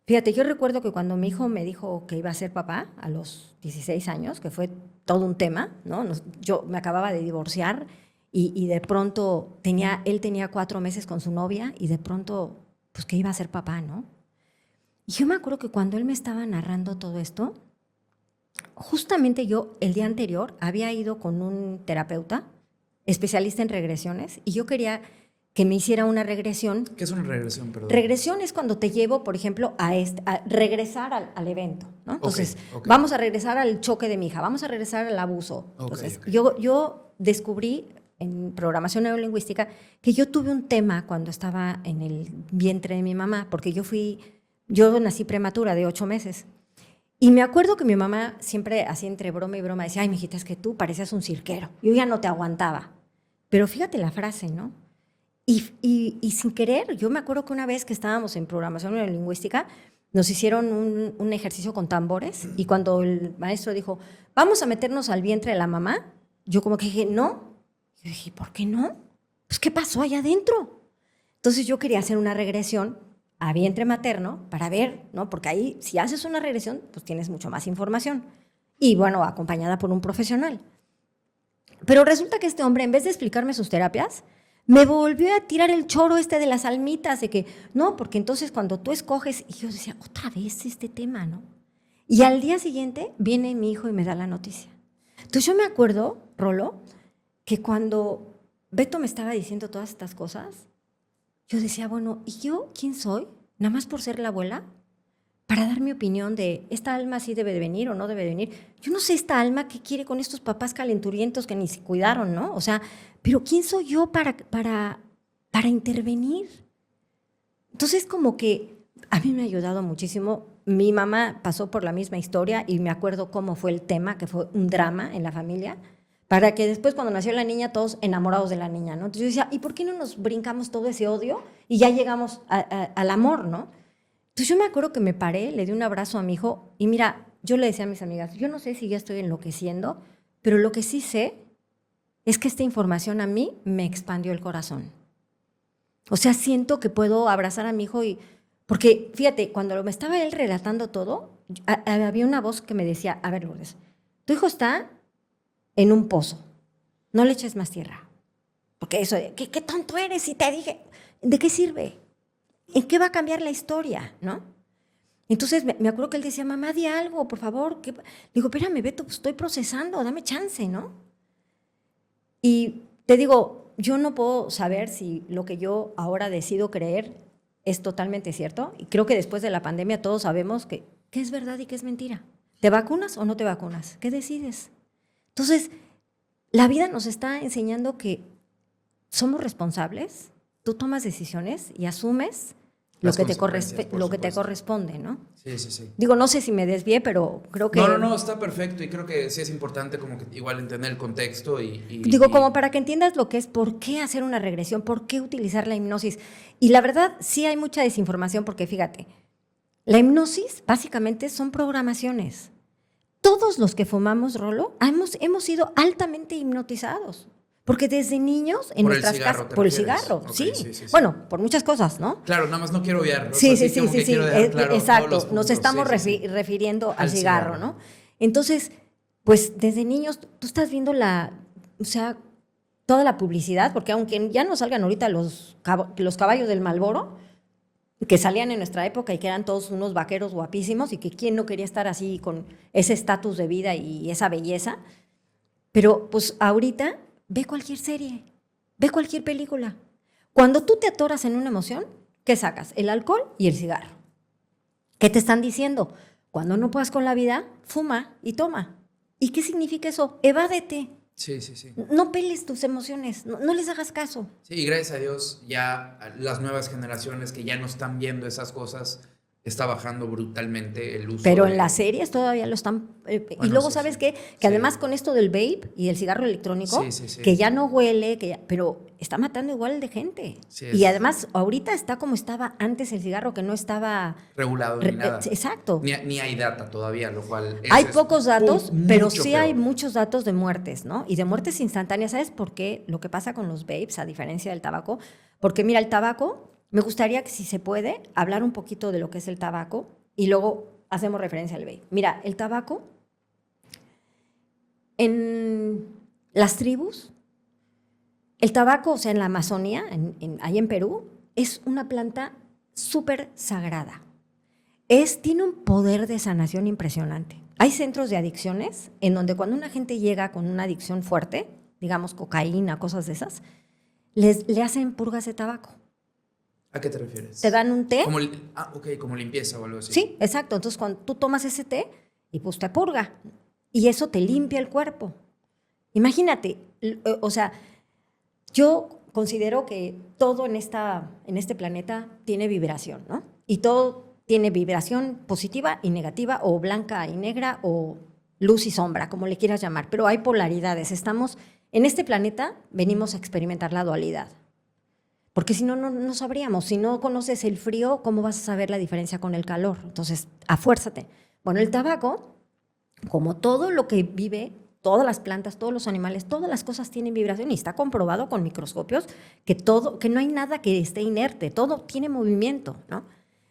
Fíjate, yo recuerdo que cuando mi hijo me dijo que iba a ser papá a los 16 años, que fue todo un tema, ¿no? Yo me acababa de divorciar y de pronto él tenía 4 meses con su novia y de pronto, pues que iba a ser papá, ¿no? Y yo me acuerdo que cuando él me estaba narrando todo esto, justamente yo el día anterior había ido con un terapeuta especialista en regresiones y yo quería que me hiciera una regresión. ¿Qué es una regresión, perdón? Regresión es cuando te llevo, por ejemplo, a regresar al evento, ¿no? Entonces, vamos a regresar al choque de mi hija, vamos a regresar al abuso. Entonces, yo descubrí en programación neurolingüística que yo tuve un tema cuando estaba en el vientre de mi mamá, porque yo nací prematura de 8 meses. Y me acuerdo que mi mamá siempre, así entre broma y broma, decía, ay, mijita, es que tú parecías un cirquero. Yo ya no te aguantaba. Pero fíjate la frase, ¿no? Y sin querer, yo me acuerdo que una vez que estábamos en programación neurolingüística, nos hicieron un ejercicio con tambores y cuando el maestro dijo, vamos a meternos al vientre de la mamá, yo como que dije, no. Yo dije, ¿por qué no? Pues, ¿qué pasó allá adentro? Entonces yo quería hacer una regresión a vientre materno para ver, ¿no? Porque ahí, si haces una regresión, pues tienes mucho más información. Y bueno, acompañada por un profesional. Pero resulta que este hombre, en vez de explicarme sus terapias, me volvió a tirar el choro de las almitas, de que, no, porque entonces cuando tú escoges, y yo decía, otra vez este tema, ¿no? Y al día siguiente viene mi hijo y me da la noticia. Entonces yo me acuerdo, Rolo, que cuando Beto me estaba diciendo todas estas cosas, yo decía, bueno, ¿y yo quién soy? Nada más por ser la abuela, para dar mi opinión de esta alma sí debe de venir o no debe de venir. Yo no sé esta alma qué quiere con estos papás calenturientos que ni se cuidaron, ¿no? O sea, pero ¿quién soy yo para intervenir? Entonces, como que a mí me ha ayudado muchísimo. Mi mamá pasó por la misma historia y me acuerdo cómo fue el tema, que fue un drama en la familia, para que después cuando nació la niña todos enamorados de la niña, ¿no? Entonces yo decía, ¿y por qué no nos brincamos todo ese odio y ya llegamos al amor, ¿no? Entonces yo me acuerdo que me paré, le di un abrazo a mi hijo y mira, yo le decía a mis amigas, yo no sé si ya estoy enloqueciendo, pero lo que sí sé es que esta información a mí me expandió el corazón. O sea, siento que puedo abrazar a mi hijo porque fíjate, cuando me estaba él relatando todo, había una voz que me decía, a ver, Lourdes, tu hijo está en un pozo. No le eches más tierra. Porque eso, ¿qué tonto eres? Si te dije, ¿de qué sirve? ¿En qué va a cambiar la historia? ¿No? Entonces me acuerdo que él decía, mamá, di algo, por favor. Digo, espérame, Beto, pues estoy procesando, dame chance, ¿no? Y te digo, yo no puedo saber si lo que yo ahora decido creer es totalmente cierto. Y creo que después de la pandemia todos sabemos qué es verdad y qué es mentira. ¿Te vacunas o no te vacunas? ¿Qué decides? Entonces, la vida nos está enseñando que somos responsables, tú tomas decisiones y asumes lo que te corresponde, ¿no? Sí, sí, sí. Digo, no sé si me desvié, pero creo que... No, está perfecto y creo que sí es importante como que igual entender el contexto Digo, como para que entiendas lo que es, por qué hacer una regresión, por qué utilizar la hipnosis. Y la verdad, sí hay mucha desinformación porque fíjate, la hipnosis básicamente son programaciones. Todos los que fumamos, Rolo, hemos sido altamente hipnotizados. Porque desde niños en nuestras casas, por el cigarro, okay, sí. Bueno, por muchas cosas, ¿no? Claro, nada más no quiero obviar. Sí. Exacto, nos estamos refiriendo al cigarro, ¿no? Entonces, pues desde niños tú estás viendo toda la publicidad, porque aunque ya no salgan ahorita los caballos del Marlboro, que salían en nuestra época y que eran todos unos vaqueros guapísimos y que quién no quería estar así con ese estatus de vida y esa belleza, pero pues ahorita ve cualquier serie, ve cualquier película. Cuando tú te atoras en una emoción, ¿qué sacas? El alcohol y el cigarro. ¿Qué te están diciendo? Cuando no puedas con la vida, fuma y toma. ¿Y qué significa eso? Evádete. Sí. No peles tus emociones, no les hagas caso. Sí, y gracias a Dios ya las nuevas generaciones que ya no están viendo esas cosas, está bajando brutalmente el uso. Pero en las series todavía lo están... bueno, y luego, ¿sabes qué? Que además con esto del vape y del cigarro electrónico, que ya no huele, pero está matando igual de gente. Y además, ahorita está como estaba antes el cigarro, que no estaba... regulado ni nada. Exacto. Ni hay data todavía, lo cual... Hay pocos datos, pero sí peor. Hay muchos datos de muertes, ¿no? Y de muertes instantáneas. ¿Sabes por qué? Lo que pasa con los vapes, a diferencia del tabaco. Porque mira, el tabaco... Me gustaría que, si se puede, hablar un poquito de lo que es el tabaco y luego hacemos referencia al vape. Mira, el tabaco, en las tribus, el tabaco, o sea, en la Amazonía, ahí en Perú, es una planta súper sagrada. Tiene un poder de sanación impresionante. Hay centros de adicciones en donde cuando una gente llega con una adicción fuerte, digamos cocaína, cosas de esas, le hacen purgas de tabaco. ¿A qué te refieres? Te dan un té. Como limpieza o algo así. Sí, exacto. Entonces, cuando tú tomas ese té, y pues te purga. Y eso te limpia el cuerpo. Imagínate, o sea, yo considero que todo en este planeta tiene vibración, ¿no? Y todo tiene vibración positiva y negativa, o blanca y negra, o luz y sombra, como le quieras llamar. Pero hay polaridades. En este planeta venimos a experimentar la dualidad. Porque si no, no sabríamos. Si no conoces el frío, ¿cómo vas a saber la diferencia con el calor? Entonces, afuérzate. Bueno, el tabaco, como todo lo que vive, todas las plantas, todos los animales, todas las cosas tienen vibración y está comprobado con microscopios que no hay nada que esté inerte, todo tiene movimiento, ¿no?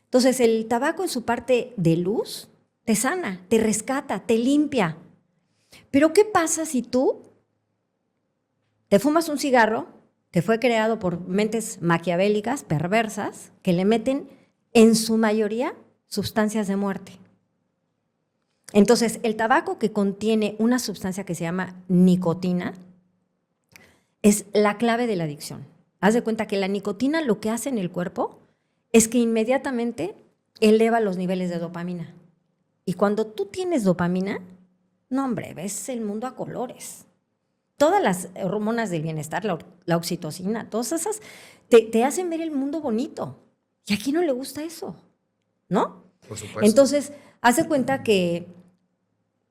Entonces, el tabaco en su parte de luz te sana, te rescata, te limpia. Pero ¿qué pasa si tú te fumas un cigarro que fue creado por mentes maquiavélicas, perversas, que le meten, en su mayoría, sustancias de muerte? Entonces, el tabaco, que contiene una sustancia que se llama nicotina, es la clave de la adicción. Haz de cuenta que la nicotina lo que hace en el cuerpo es que inmediatamente eleva los niveles de dopamina. Y cuando tú tienes dopamina, no, hombre, ves el mundo a colores. Todas las hormonas del bienestar, la oxitocina, todas esas, te hacen ver el mundo bonito. ¿Y a quién no le gusta eso? ¿No? Por supuesto. Entonces, haz de cuenta que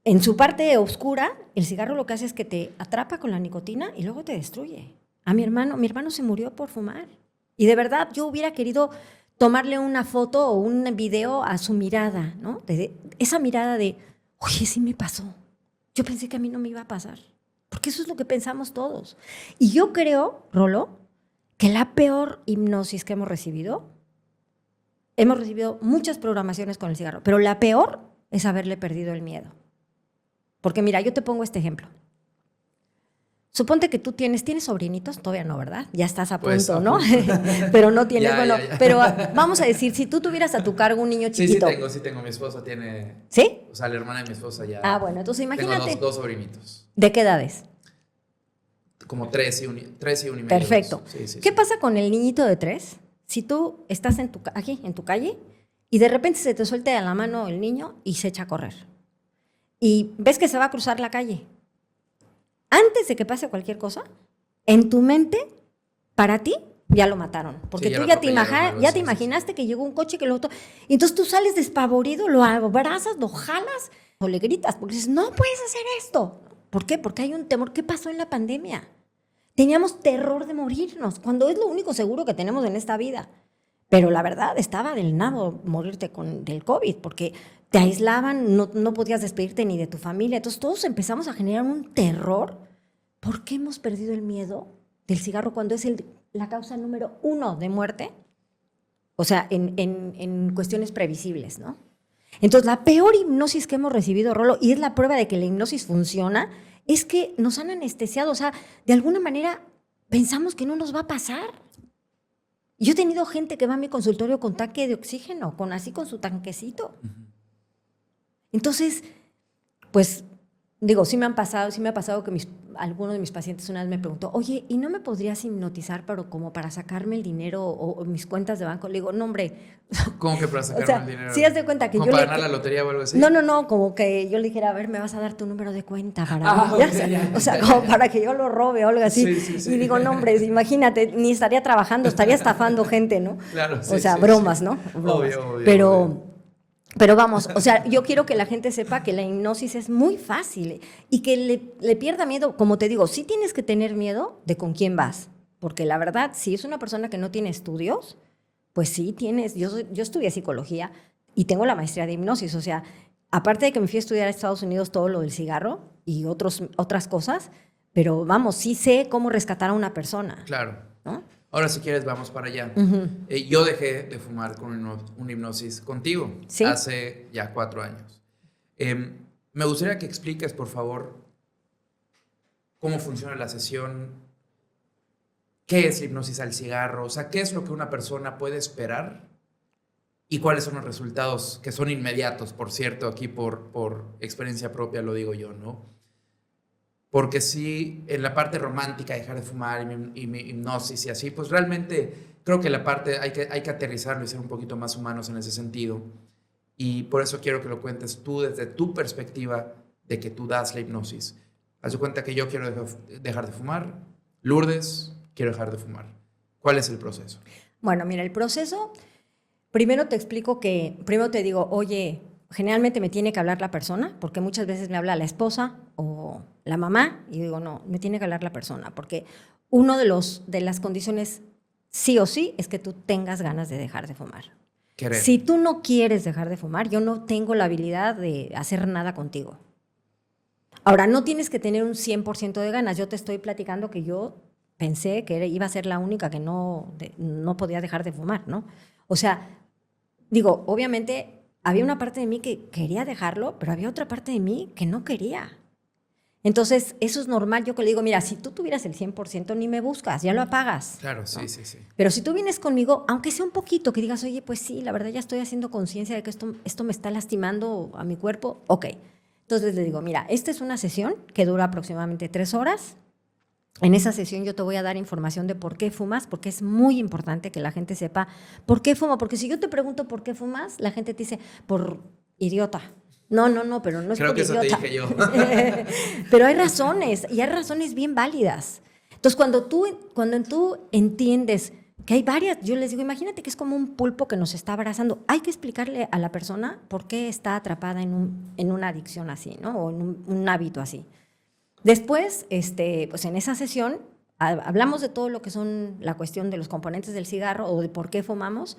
en su parte oscura, el cigarro lo que hace es que te atrapa con la nicotina y luego te destruye. Mi hermano se murió por fumar. Y de verdad, yo hubiera querido tomarle una foto o un video a su mirada, ¿no? Esa mirada de, oye, sí me pasó. Yo pensé que a mí no me iba a pasar. Porque eso es lo que pensamos todos. Y yo creo, Rolo, que la peor hipnosis que hemos recibido muchas programaciones con el cigarro, pero la peor es haberle perdido el miedo. Porque mira, yo te pongo este ejemplo. suponte que tú tienes sobrinitos, todavía no, ¿verdad? Ya estás a punto, Pues, a ¿no? punto. Pero no tienes, Ya, bueno, ya. pero vamos a decir, si tú tuvieras a tu cargo un niño chiquito. Sí tengo. Mi esposa tiene, ¿Sí? o sea, la hermana de mi esposa ya. Ah, bueno, entonces imagínate. Tengo dos sobrinitos, ¿De qué edades? como 3 y 1 y medio. Perfecto. Sí, ¿Qué sí. pasa con el niñito de 3? Si tú estás aquí, en tu calle, y de repente se te suelta de la mano el niño y se echa a correr. Y ves que se va a cruzar la calle. Antes de que pase cualquier cosa, en tu mente, para ti, ya lo mataron. Porque Sí, tú ya lo atropellaron, algo así, sí, imaginaste que llegó un coche que lo otro. Y entonces tú sales despavorido, lo abrazas, lo jalas o le gritas porque dices, no puedes hacer esto. ¿Por qué? Porque hay un temor. ¿Qué pasó en la pandemia? Teníamos terror de morirnos, cuando es lo único seguro que tenemos en esta vida. Pero la verdad, estaba del nabo morirte del COVID, porque te aislaban, no podías despedirte ni de tu familia. Entonces todos empezamos a generar un terror. ¿Por qué hemos perdido el miedo del cigarro cuando es la causa número 1 de muerte? O sea, en cuestiones previsibles, ¿no? Entonces, la peor hipnosis que hemos recibido, Rolo, y es la prueba de que la hipnosis funciona, es que nos han anestesiado. O sea, de alguna manera pensamos que no nos va a pasar. Yo he tenido gente que va a mi consultorio con tanque de oxígeno, con su tanquecito. Entonces, pues, digo, sí me ha pasado que alguno de mis pacientes una vez me preguntó, oye, ¿y no me podrías hipnotizar como para sacarme el dinero o mis cuentas de banco? Le digo, no, hombre. ¿Cómo que para sacarme el dinero? Sí, haz de cuenta que ¿Como yo para ganar la lotería o algo así? No, como que yo le dijera, a ver, me vas a dar tu número de cuenta para Ok, o sea, como para que yo lo robe o algo así. Sí. Y digo, no, hombre, imagínate, ni estaría trabajando, estaría estafando gente, ¿no? Claro, sí. O sea, bromas, ¿no? Bromas. Obvio. Pero vamos, o sea, yo quiero que la gente sepa que la hipnosis es muy fácil y que le pierda miedo. Como te digo, sí tienes que tener miedo de con quién vas, porque la verdad, si es una persona que no tiene estudios, pues sí tienes. Yo estudié psicología y tengo la maestría de hipnosis, o sea, aparte de que me fui a estudiar a Estados Unidos todo lo del cigarro y otras cosas, pero vamos, sí sé cómo rescatar a una persona. Claro. ¿No? Ahora, si quieres, vamos para allá. Uh-huh. Yo dejé de fumar con una hipnosis contigo. ¿Sí? Hace ya 4 años. Me gustaría que expliques, por favor, cómo funciona la sesión, qué es la hipnosis al cigarro, o sea, qué es lo que una persona puede esperar y cuáles son los resultados que son inmediatos, por cierto, aquí por experiencia propia lo digo yo, ¿no? Porque sí, en la parte romántica, dejar de fumar y mi hipnosis y así, pues realmente creo que la parte hay que aterrizarlo y ser un poquito más humanos en ese sentido. Y por eso quiero que lo cuentes tú desde tu perspectiva de que tú das la hipnosis. Haz de cuenta que yo quiero dejar de fumar, Lourdes, quiero dejar de fumar. ¿Cuál es el proceso? Bueno, mira, el proceso, primero te digo, oye, generalmente me tiene que hablar la persona, porque muchas veces me habla la esposa o la mamá, y digo, no, me tiene que hablar la persona, porque uno de las condiciones sí o sí es que tú tengas ganas de dejar de fumar. Querer. Si tú no quieres dejar de fumar, yo no tengo la habilidad de hacer nada contigo. Ahora, no tienes que tener un 100% de ganas. Yo te estoy platicando que yo pensé que iba a ser la única que no podía dejar de fumar, ¿no? O sea, digo, obviamente había una parte de mí que quería dejarlo, pero había otra parte de mí que no quería. Entonces, eso es normal. Yo que le digo, mira, si tú tuvieras el 100%, ni me buscas, ya lo apagas. Claro, ¿no? sí. Pero si tú vienes conmigo, aunque sea un poquito, que digas, oye, pues sí, la verdad ya estoy haciendo conciencia de que esto me está lastimando a mi cuerpo, ok. Entonces le digo, mira, esta es una sesión que dura aproximadamente 3 horas. En esa sesión yo te voy a dar información de por qué fumas, porque es muy importante que la gente sepa por qué fumo. Porque si yo te pregunto por qué fumas, la gente te dice, por idiota. No, pero no es Creo por que eso idiota. te dije yo. Pero hay razones, y hay razones bien válidas. Entonces, cuando tú entiendes que hay varias, yo les digo, imagínate que es como un pulpo que nos está abrazando. Hay que explicarle a la persona por qué está atrapada en una adicción así, ¿no? O en un hábito así. Después, pues en esa sesión, hablamos de todo lo que son la cuestión de los componentes del cigarro o de por qué fumamos.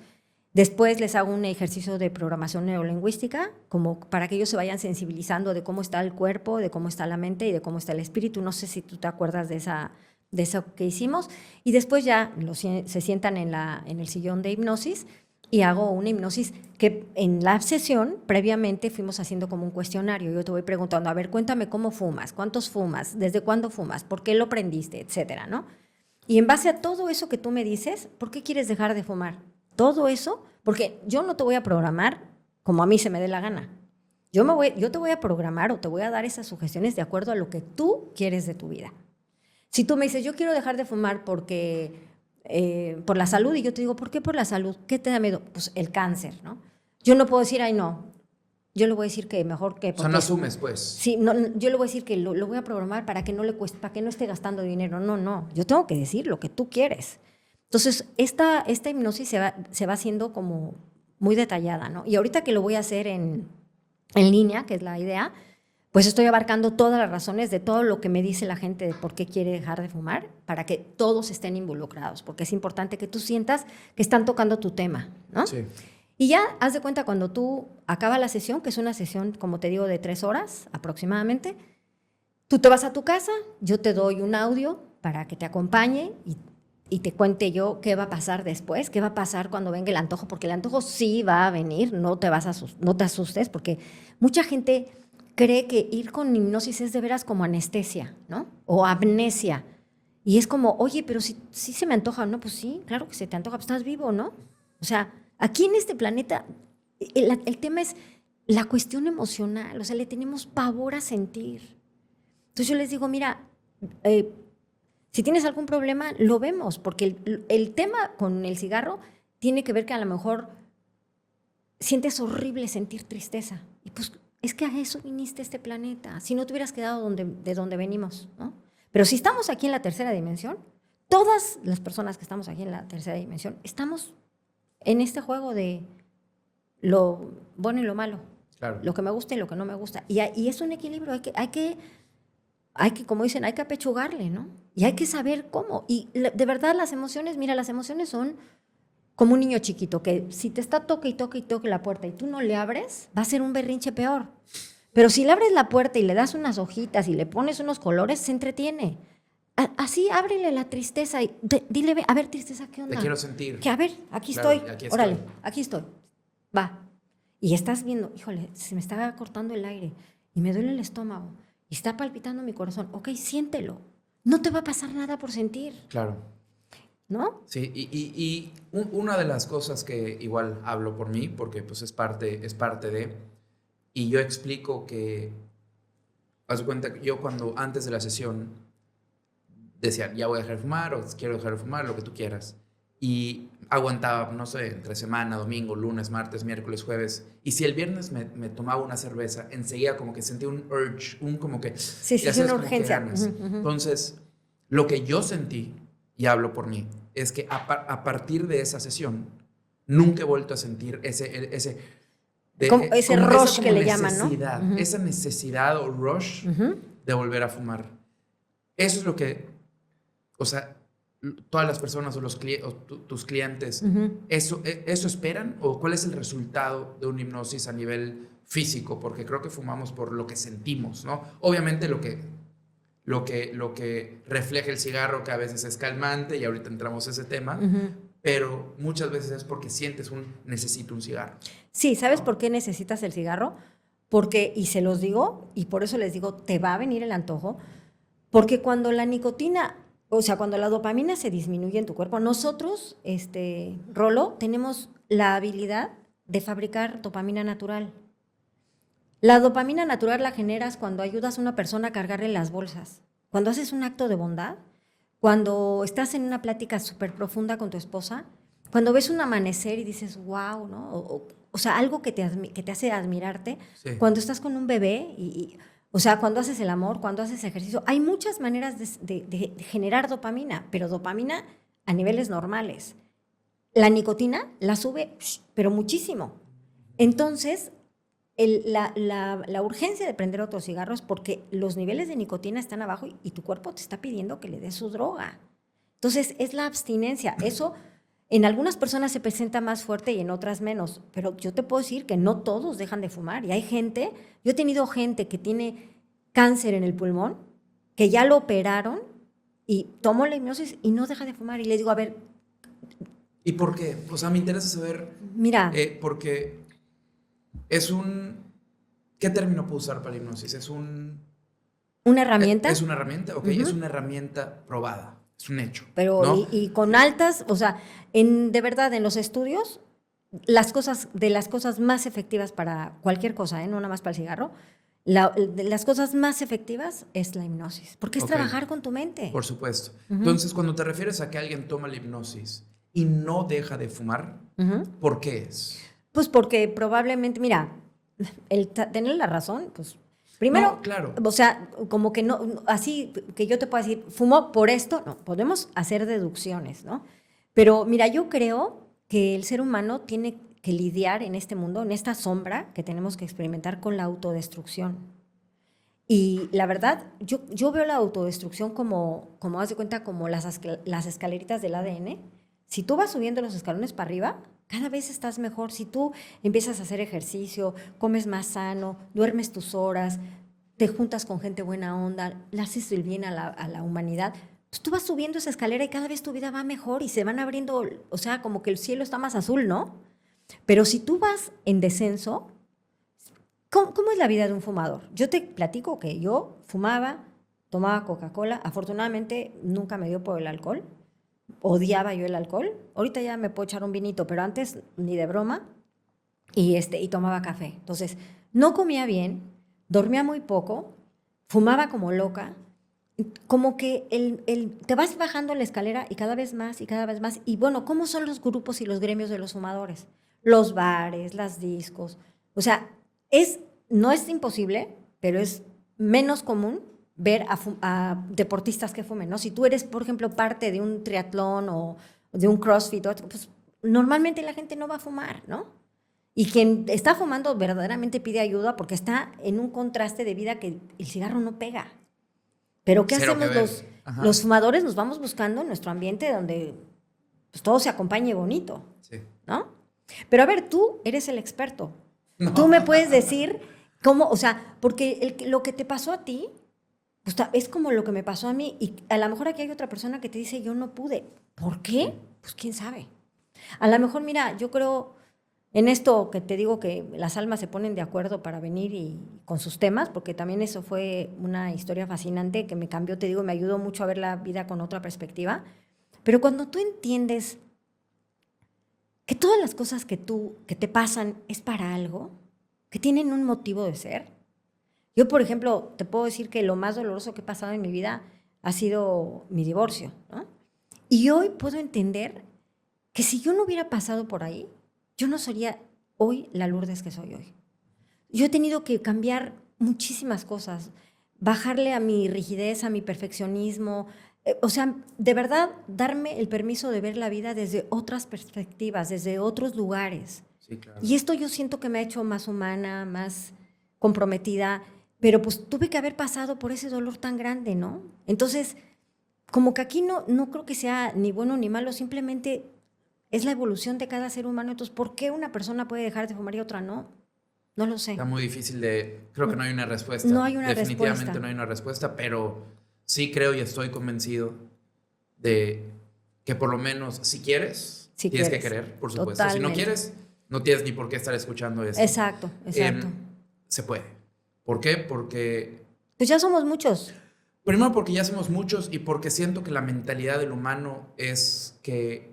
Después les hago un ejercicio de programación neurolingüística, como para que ellos se vayan sensibilizando de cómo está el cuerpo, de cómo está la mente y de cómo está el espíritu. No sé si tú te acuerdas de eso que hicimos. Y después ya se sientan en el sillón de hipnosis y hago una hipnosis que en la sesión previamente fuimos haciendo como un cuestionario. Yo te voy preguntando, a ver, cuéntame cómo fumas, cuántos fumas, desde cuándo fumas, por qué lo prendiste, etcétera, ¿no? Y en base a todo eso que tú me dices, ¿por qué quieres dejar de fumar? Todo eso, porque yo no te voy a programar como a mí se me dé la gana. Yo te voy a programar o te voy a dar esas sugestiones de acuerdo a lo que tú quieres de tu vida. Si tú me dices, yo quiero dejar de fumar porque por la salud, y yo te digo, ¿por qué por la salud? ¿Qué te da miedo? Pues el cáncer, ¿no? Yo no puedo decir, ay, no. Yo le voy a decir que mejor que... O sea, no asumes, pues. Sí, no, yo le voy a decir que lo voy a programar para que no le cueste, para que no esté gastando dinero. No, no. Yo tengo que decir lo que tú quieres. Entonces, esta hipnosis se va haciendo como muy detallada, ¿no? Y ahorita que lo voy a hacer en línea, que es la idea, pues estoy abarcando todas las razones de todo lo que me dice la gente de por qué quiere dejar de fumar, para que todos estén involucrados, porque es importante que tú sientas que están tocando tu tema, ¿no? Sí. Y ya, haz de cuenta, cuando tú acabas la sesión, que es una sesión, como te digo, de 3 horas aproximadamente, tú te vas a tu casa, yo te doy un audio para que te acompañe y te cuente yo qué va a pasar después, qué va a pasar cuando venga el antojo, porque el antojo sí va a venir, no te asustes, porque mucha gente cree que ir con hipnosis es de veras como anestesia, ¿no? O amnesia. Y es como, oye, pero si se me antoja, ¿no? Pues sí, claro que se te antoja, pues estás vivo, ¿no? O sea, aquí en este planeta, el tema es la cuestión emocional, o sea, le tenemos pavor a sentir. Entonces yo les digo, mira, si tienes algún problema, lo vemos, porque el tema con el cigarro tiene que ver que a lo mejor sientes horrible sentir tristeza. Y pues es que a eso viniste a este planeta, si no te hubieras quedado de donde venimos, ¿no? Pero si estamos aquí en la tercera dimensión, todas las personas que estamos aquí en la tercera dimensión, estamos en este juego de lo bueno y lo malo, Claro. lo que me gusta y lo que no me gusta. Y es un equilibrio, hay que, como dicen, hay que apechugarle, ¿no? Y hay que saber cómo. Y de verdad las emociones, mira, las emociones son como un niño chiquito, que si te está toque y toque y toque la puerta y tú no le abres, va a ser un berrinche peor. Pero si le abres la puerta y le das unas hojitas y le pones unos colores, se entretiene. Así ábrele la tristeza y dile, a ver, tristeza, ¿qué onda? Te quiero sentir. Que a ver, aquí Claro, estoy, aquí órale, estoy. aquí estoy, va. Y estás viendo, híjole, se me está cortando el aire y me duele el estómago y está palpitando mi corazón. Ok, siéntelo. No te va a pasar nada por sentir, Claro. ¿no? Sí, y una de las cosas que igual hablo por mí, porque pues es parte de, y yo explico que, haz de cuenta que yo cuando antes de la sesión decía, ya voy a dejar de fumar, o quiero dejar de fumar, lo que tú quieras, y aguantaba, no sé, entre semana, domingo, lunes, martes, miércoles, jueves, y si el viernes me tomaba una cerveza, enseguida como que sentía un urge, como que... Sí, ya es sabes, una como que urgencia. ganas. Entonces, lo que yo sentí, y hablo por mí, es que a partir de esa sesión, nunca he vuelto a sentir ese Como ese como rush esa que le llaman, ¿no? necesidad, esa necesidad o rush de volver a fumar. Eso es lo que, o sea, todas las personas o tus clientes, ¿eso esperan? ¿O cuál es el resultado de una hipnosis a nivel físico? Porque creo que fumamos por lo que sentimos, ¿no? Obviamente lo que refleja el cigarro, que a veces es calmante, y ahorita entramos a ese tema, pero muchas veces es porque sientes necesito un cigarro. Sí, ¿sabes por qué necesitas el cigarro? Porque, y se los digo, y por eso les digo, te va a venir el antojo, porque cuando la nicotina, o sea, cuando la dopamina se disminuye en tu cuerpo, nosotros, Rolo, tenemos la habilidad de fabricar dopamina natural. La dopamina natural la generas cuando ayudas a una persona a cargarle las bolsas, cuando haces un acto de bondad, cuando estás en una plática súper profunda con tu esposa, cuando ves un amanecer y dices, wow, ¿no? O sea, algo que te hace admirarte, Sí. cuando estás con un bebé, o sea, cuando haces el amor, cuando haces ejercicio. Hay muchas maneras de generar dopamina, pero dopamina a niveles normales. La nicotina la sube, pero muchísimo. Entonces, la urgencia de prender otro cigarro es porque los niveles de nicotina están abajo y tu cuerpo te está pidiendo que le des su droga. Entonces, es la abstinencia. Eso en algunas personas se presenta más fuerte y en otras menos, pero yo te puedo decir que no todos dejan de fumar. Y hay gente, yo he tenido gente que tiene cáncer en el pulmón, que ya lo operaron y tomó la hipnosis y no deja de fumar. Y les digo, a ver, ¿Y por qué? O sea, me interesa saber, Mira, porque es un... ¿Qué término puedo usar para la hipnosis? ¿una herramienta? ¿Es una herramienta? Ok, es una herramienta probada, es un hecho, Pero ¿no? y con altas, o sea, de verdad, en los estudios, de las cosas más efectivas para cualquier cosa, no nada más para el cigarro, de las cosas más efectivas es la hipnosis, porque es Ok, trabajar con tu mente. por supuesto. Entonces, cuando te refieres a que alguien toma la hipnosis y no deja de fumar, ¿por qué es? Pues porque probablemente, mira, tener la razón, pues primero, No, claro. o sea, como que no, así que yo te puedo decir, fumó por esto, no, podemos hacer deducciones, ¿no? Pero mira, yo creo que el ser humano tiene que lidiar en este mundo, en esta sombra que tenemos que experimentar con la autodestrucción. Y la verdad, yo veo la autodestrucción como haz de cuenta, como las escaleritas del ADN. Si tú vas subiendo los escalones para arriba, cada vez estás mejor. Si tú empiezas a hacer ejercicio, comes más sano, duermes tus horas, te juntas con gente buena onda, le haces el bien a la humanidad, pues tú vas subiendo esa escalera y cada vez tu vida va mejor y se van abriendo, o sea, como que el cielo está más azul, ¿no? Pero si tú vas en descenso, ¿cómo es la vida de un fumador? Yo te platico que yo fumaba, tomaba Coca-Cola, afortunadamente nunca me dio por el alcohol, odiaba yo el alcohol, ahorita ya me puedo echar un vinito, pero antes ni de broma, y tomaba café. Entonces, no comía bien, dormía muy poco, fumaba como loca, como que te vas bajando la escalera y cada vez más y cada vez más. Y bueno, ¿cómo son los grupos y los gremios de los fumadores? Los bares, las discos. O sea, no es imposible, pero es menos común ver a deportistas que fumen, ¿no? Si tú eres, por ejemplo, parte de un triatlón o de un CrossFit, pues normalmente la gente no va a fumar, ¿no? Y quien está fumando verdaderamente pide ayuda porque está en un contraste de vida que el cigarro no pega. Pero ¿qué Cero que hacemos ver. Ajá. los fumadores? Nos vamos buscando en nuestro ambiente donde pues, todo se acompañe bonito, Sí. ¿no? Pero a ver, tú eres el experto. No. Tú me puedes decir cómo, o sea, porque lo que te pasó a ti pues, es como lo que me pasó a mí y a lo mejor aquí hay otra persona que te dice yo no pude. ¿Por qué? Pues quién sabe. A lo mejor, mira, yo creo en esto que te digo que las almas se ponen de acuerdo para venir y con sus temas, porque también eso fue una historia fascinante que me cambió, te digo, me ayudó mucho a ver la vida con otra perspectiva. Pero cuando tú entiendes que todas las cosas que te pasan es para algo, que tienen un motivo de ser. Yo, por ejemplo, te puedo decir que lo más doloroso que he pasado en mi vida ha sido mi divorcio, ¿no? Y hoy puedo entender que si yo no hubiera pasado por ahí, yo no sería hoy la Lourdes que soy hoy. Yo he tenido que cambiar muchísimas cosas, bajarle a mi rigidez, a mi perfeccionismo, o sea, de verdad darme el permiso de ver la vida desde otras perspectivas, desde otros lugares. Sí, claro. Y esto yo siento que me ha hecho más humana, más comprometida, pero pues tuve que haber pasado por ese dolor tan grande, ¿no? Entonces, como que aquí no creo que sea ni bueno ni malo, simplemente es la evolución de cada ser humano. Entonces, ¿por qué una persona puede dejar de fumar y otra no? No lo sé. Está muy difícil creo que no hay una respuesta. No hay una Definitivamente respuesta. no hay una respuesta, pero sí creo y estoy convencido de que por lo menos si quieres, Si tienes quieres. que querer, por supuesto. Totalmente. Si no quieres, no tienes ni por qué estar escuchando eso. Exacto. Se puede. ¿Por qué? Porque Pues ya somos muchos. primero porque ya somos muchos y porque siento que la mentalidad del humano es que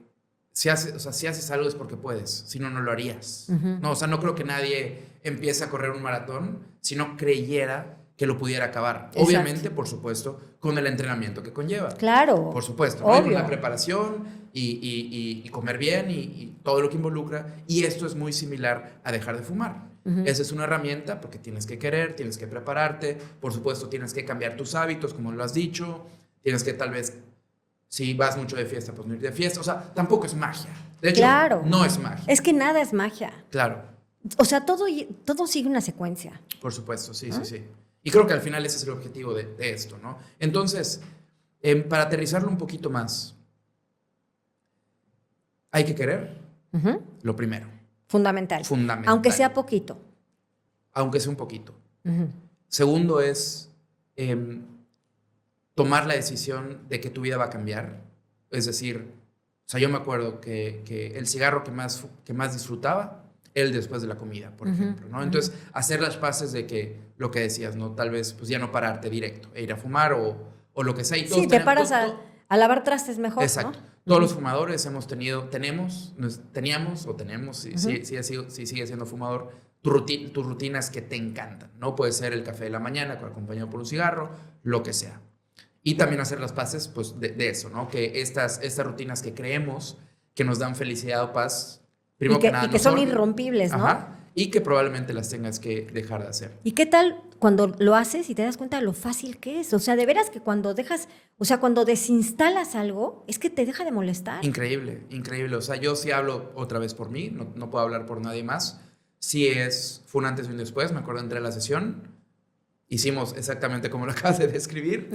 si haces algo es porque puedes, si no, no lo harías. No, o sea, no creo que nadie empiece a correr un maratón si no creyera que lo pudiera acabar. Exacto. Obviamente, por supuesto, con el entrenamiento que conlleva. Claro. Por supuesto, ¿no? Con la preparación y comer bien y todo lo que involucra. Y esto es muy similar a dejar de fumar. Esa es una herramienta porque tienes que querer, tienes que prepararte, por supuesto tienes que cambiar tus hábitos, como lo has dicho, tienes que tal vez, si vas mucho de fiesta, pues no ir de fiesta, o sea, tampoco es magia. De hecho, claro. No es magia. Es que nada es magia. Claro. O sea, todo sigue una secuencia. Por supuesto, sí, sí. Y creo que al final ese es el objetivo de esto, ¿no? Entonces, para aterrizarlo un poquito más, hay que querer, lo primero. Fundamental. Aunque sea poquito. Aunque sea un poquito. Segundo es tomar la decisión de que tu vida va a cambiar. Es decir, sea, yo me acuerdo que el cigarro que más disfrutaba, él después de la comida, por ejemplo, ¿no? Entonces, hacer las paces de que lo que decías, ¿no? Tal vez, pues ya no pararte directo e ir a fumar o lo que sea. Y todos Sí, te tenemos, paras a lavar trastes mejor, exacto. ¿no? Todos los fumadores teníamos o tenemos, si sigues siendo fumador, tus rutinas que te encantan, ¿no? Puede ser el café de la mañana acompañado por un cigarro, lo que sea. Y también hacer las paces, pues, de eso, ¿no? Que estas rutinas que creemos que nos dan felicidad o paz, primero que nada, y que son irrompibles, ¿no? Ajá. Y que probablemente las tengas que dejar de hacer. ¿Y qué tal cuando lo haces y te das cuenta de lo fácil que es? O sea, de veras que cuando cuando desinstalas algo, es que te deja de molestar. Increíble, increíble. O sea, yo sí hablo otra vez por mí, no puedo hablar por nadie más. Sí fue un antes y un después. Me acuerdo, entré a la sesión, hicimos exactamente como lo acabas de describir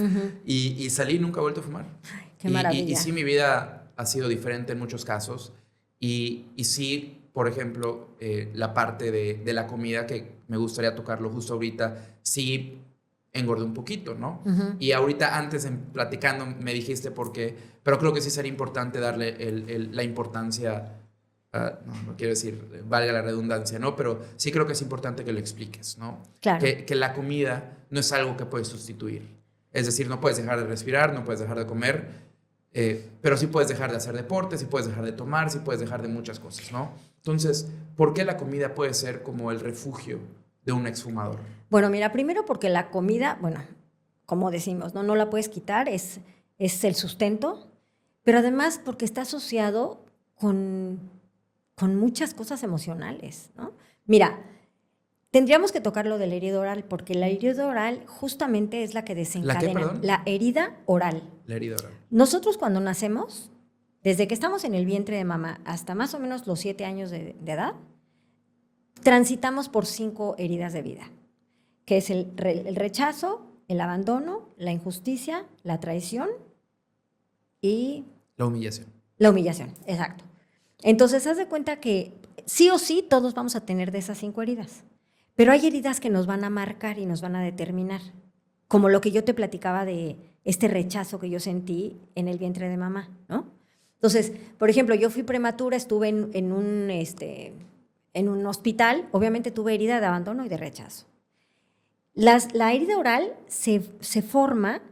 y salí y nunca he vuelto a fumar. Ay, qué maravilla. Y sí, mi vida ha sido diferente en muchos casos. Y sí, por ejemplo, la parte de la comida, que me gustaría tocarlo justo ahorita, sí engordé un poquito, ¿no? Y ahorita antes, platicando, me dijiste por qué, pero creo que sí sería importante darle la importancia, no quiero decir, valga la redundancia, ¿no? Pero sí creo que es importante que lo expliques, ¿no? Claro. Que la comida no es algo que puedes sustituir. Es decir, no puedes dejar de respirar, no puedes dejar de comer, pero sí puedes dejar de hacer deporte, sí puedes dejar de tomar, sí puedes dejar de muchas cosas, ¿no? Entonces, ¿por qué la comida puede ser como el refugio de un exfumador? Bueno, mira, primero porque la comida, bueno, como decimos, no la puedes quitar, es el sustento, pero además porque está asociado con muchas cosas emocionales, ¿no? Mira, tendríamos que tocar lo de la herida oral, porque la herida oral justamente es la que desencadena. ¿La qué, perdón? La herida oral. La herida oral. Nosotros cuando nacemos, desde que estamos en el vientre de mamá hasta más o menos los 7 años de edad, transitamos por 5 heridas de vida, que es el rechazo, el abandono, la injusticia, la traición y... La humillación. La humillación, exacto. Entonces, haz de cuenta que sí o sí todos vamos a tener de esas 5 heridas, pero hay heridas que nos van a marcar y nos van a determinar, como lo que yo te platicaba de este rechazo que yo sentí en el vientre de mamá, ¿no? Entonces, por ejemplo, yo fui prematura, estuve en un hospital, obviamente tuve herida de abandono y de rechazo. La herida oral se forma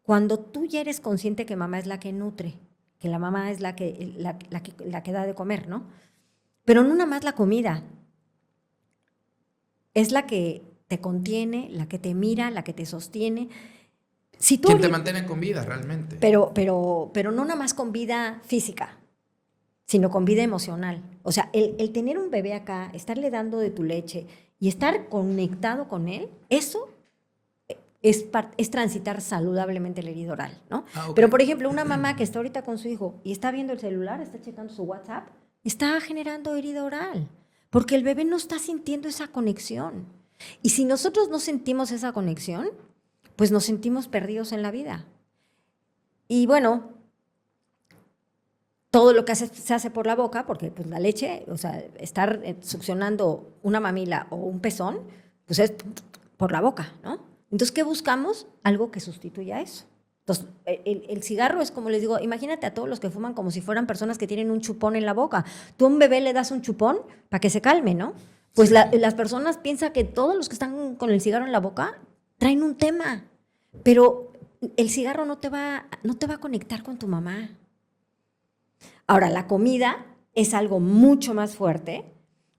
cuando tú ya eres consciente que mamá es la que nutre, que la mamá es la que da de comer, ¿no? Pero no nada más la comida, es la que te contiene, la que te mira, la que te sostiene. Si tú quien te mantiene con vida, realmente. Pero no nada más con vida física, sino con vida emocional. O sea, el tener un bebé acá, estarle dando de tu leche y estar conectado con él, eso es transitar saludablemente la herida oral, ¿no? Okay. Pero, por ejemplo, una mamá que está ahorita con su hijo y está viendo el celular, está checando su WhatsApp, está generando herida oral, porque el bebé no está sintiendo esa conexión. Y si nosotros no sentimos esa conexión, pues nos sentimos perdidos en la vida. Y bueno, todo lo que se hace por la boca, porque pues la leche, o sea, estar succionando una mamila o un pezón, pues es por la boca, ¿no? Entonces, ¿qué buscamos? Algo que sustituya eso. Entonces, el cigarro es como les digo, imagínate a todos los que fuman como si fueran personas que tienen un chupón en la boca. Tú a un bebé le das un chupón para que se calme, ¿no? Pues sí. Las personas piensan que todos los que están con el cigarro en la boca traen un tema, pero el cigarro no te va a conectar con tu mamá. Ahora, la comida es algo mucho más fuerte,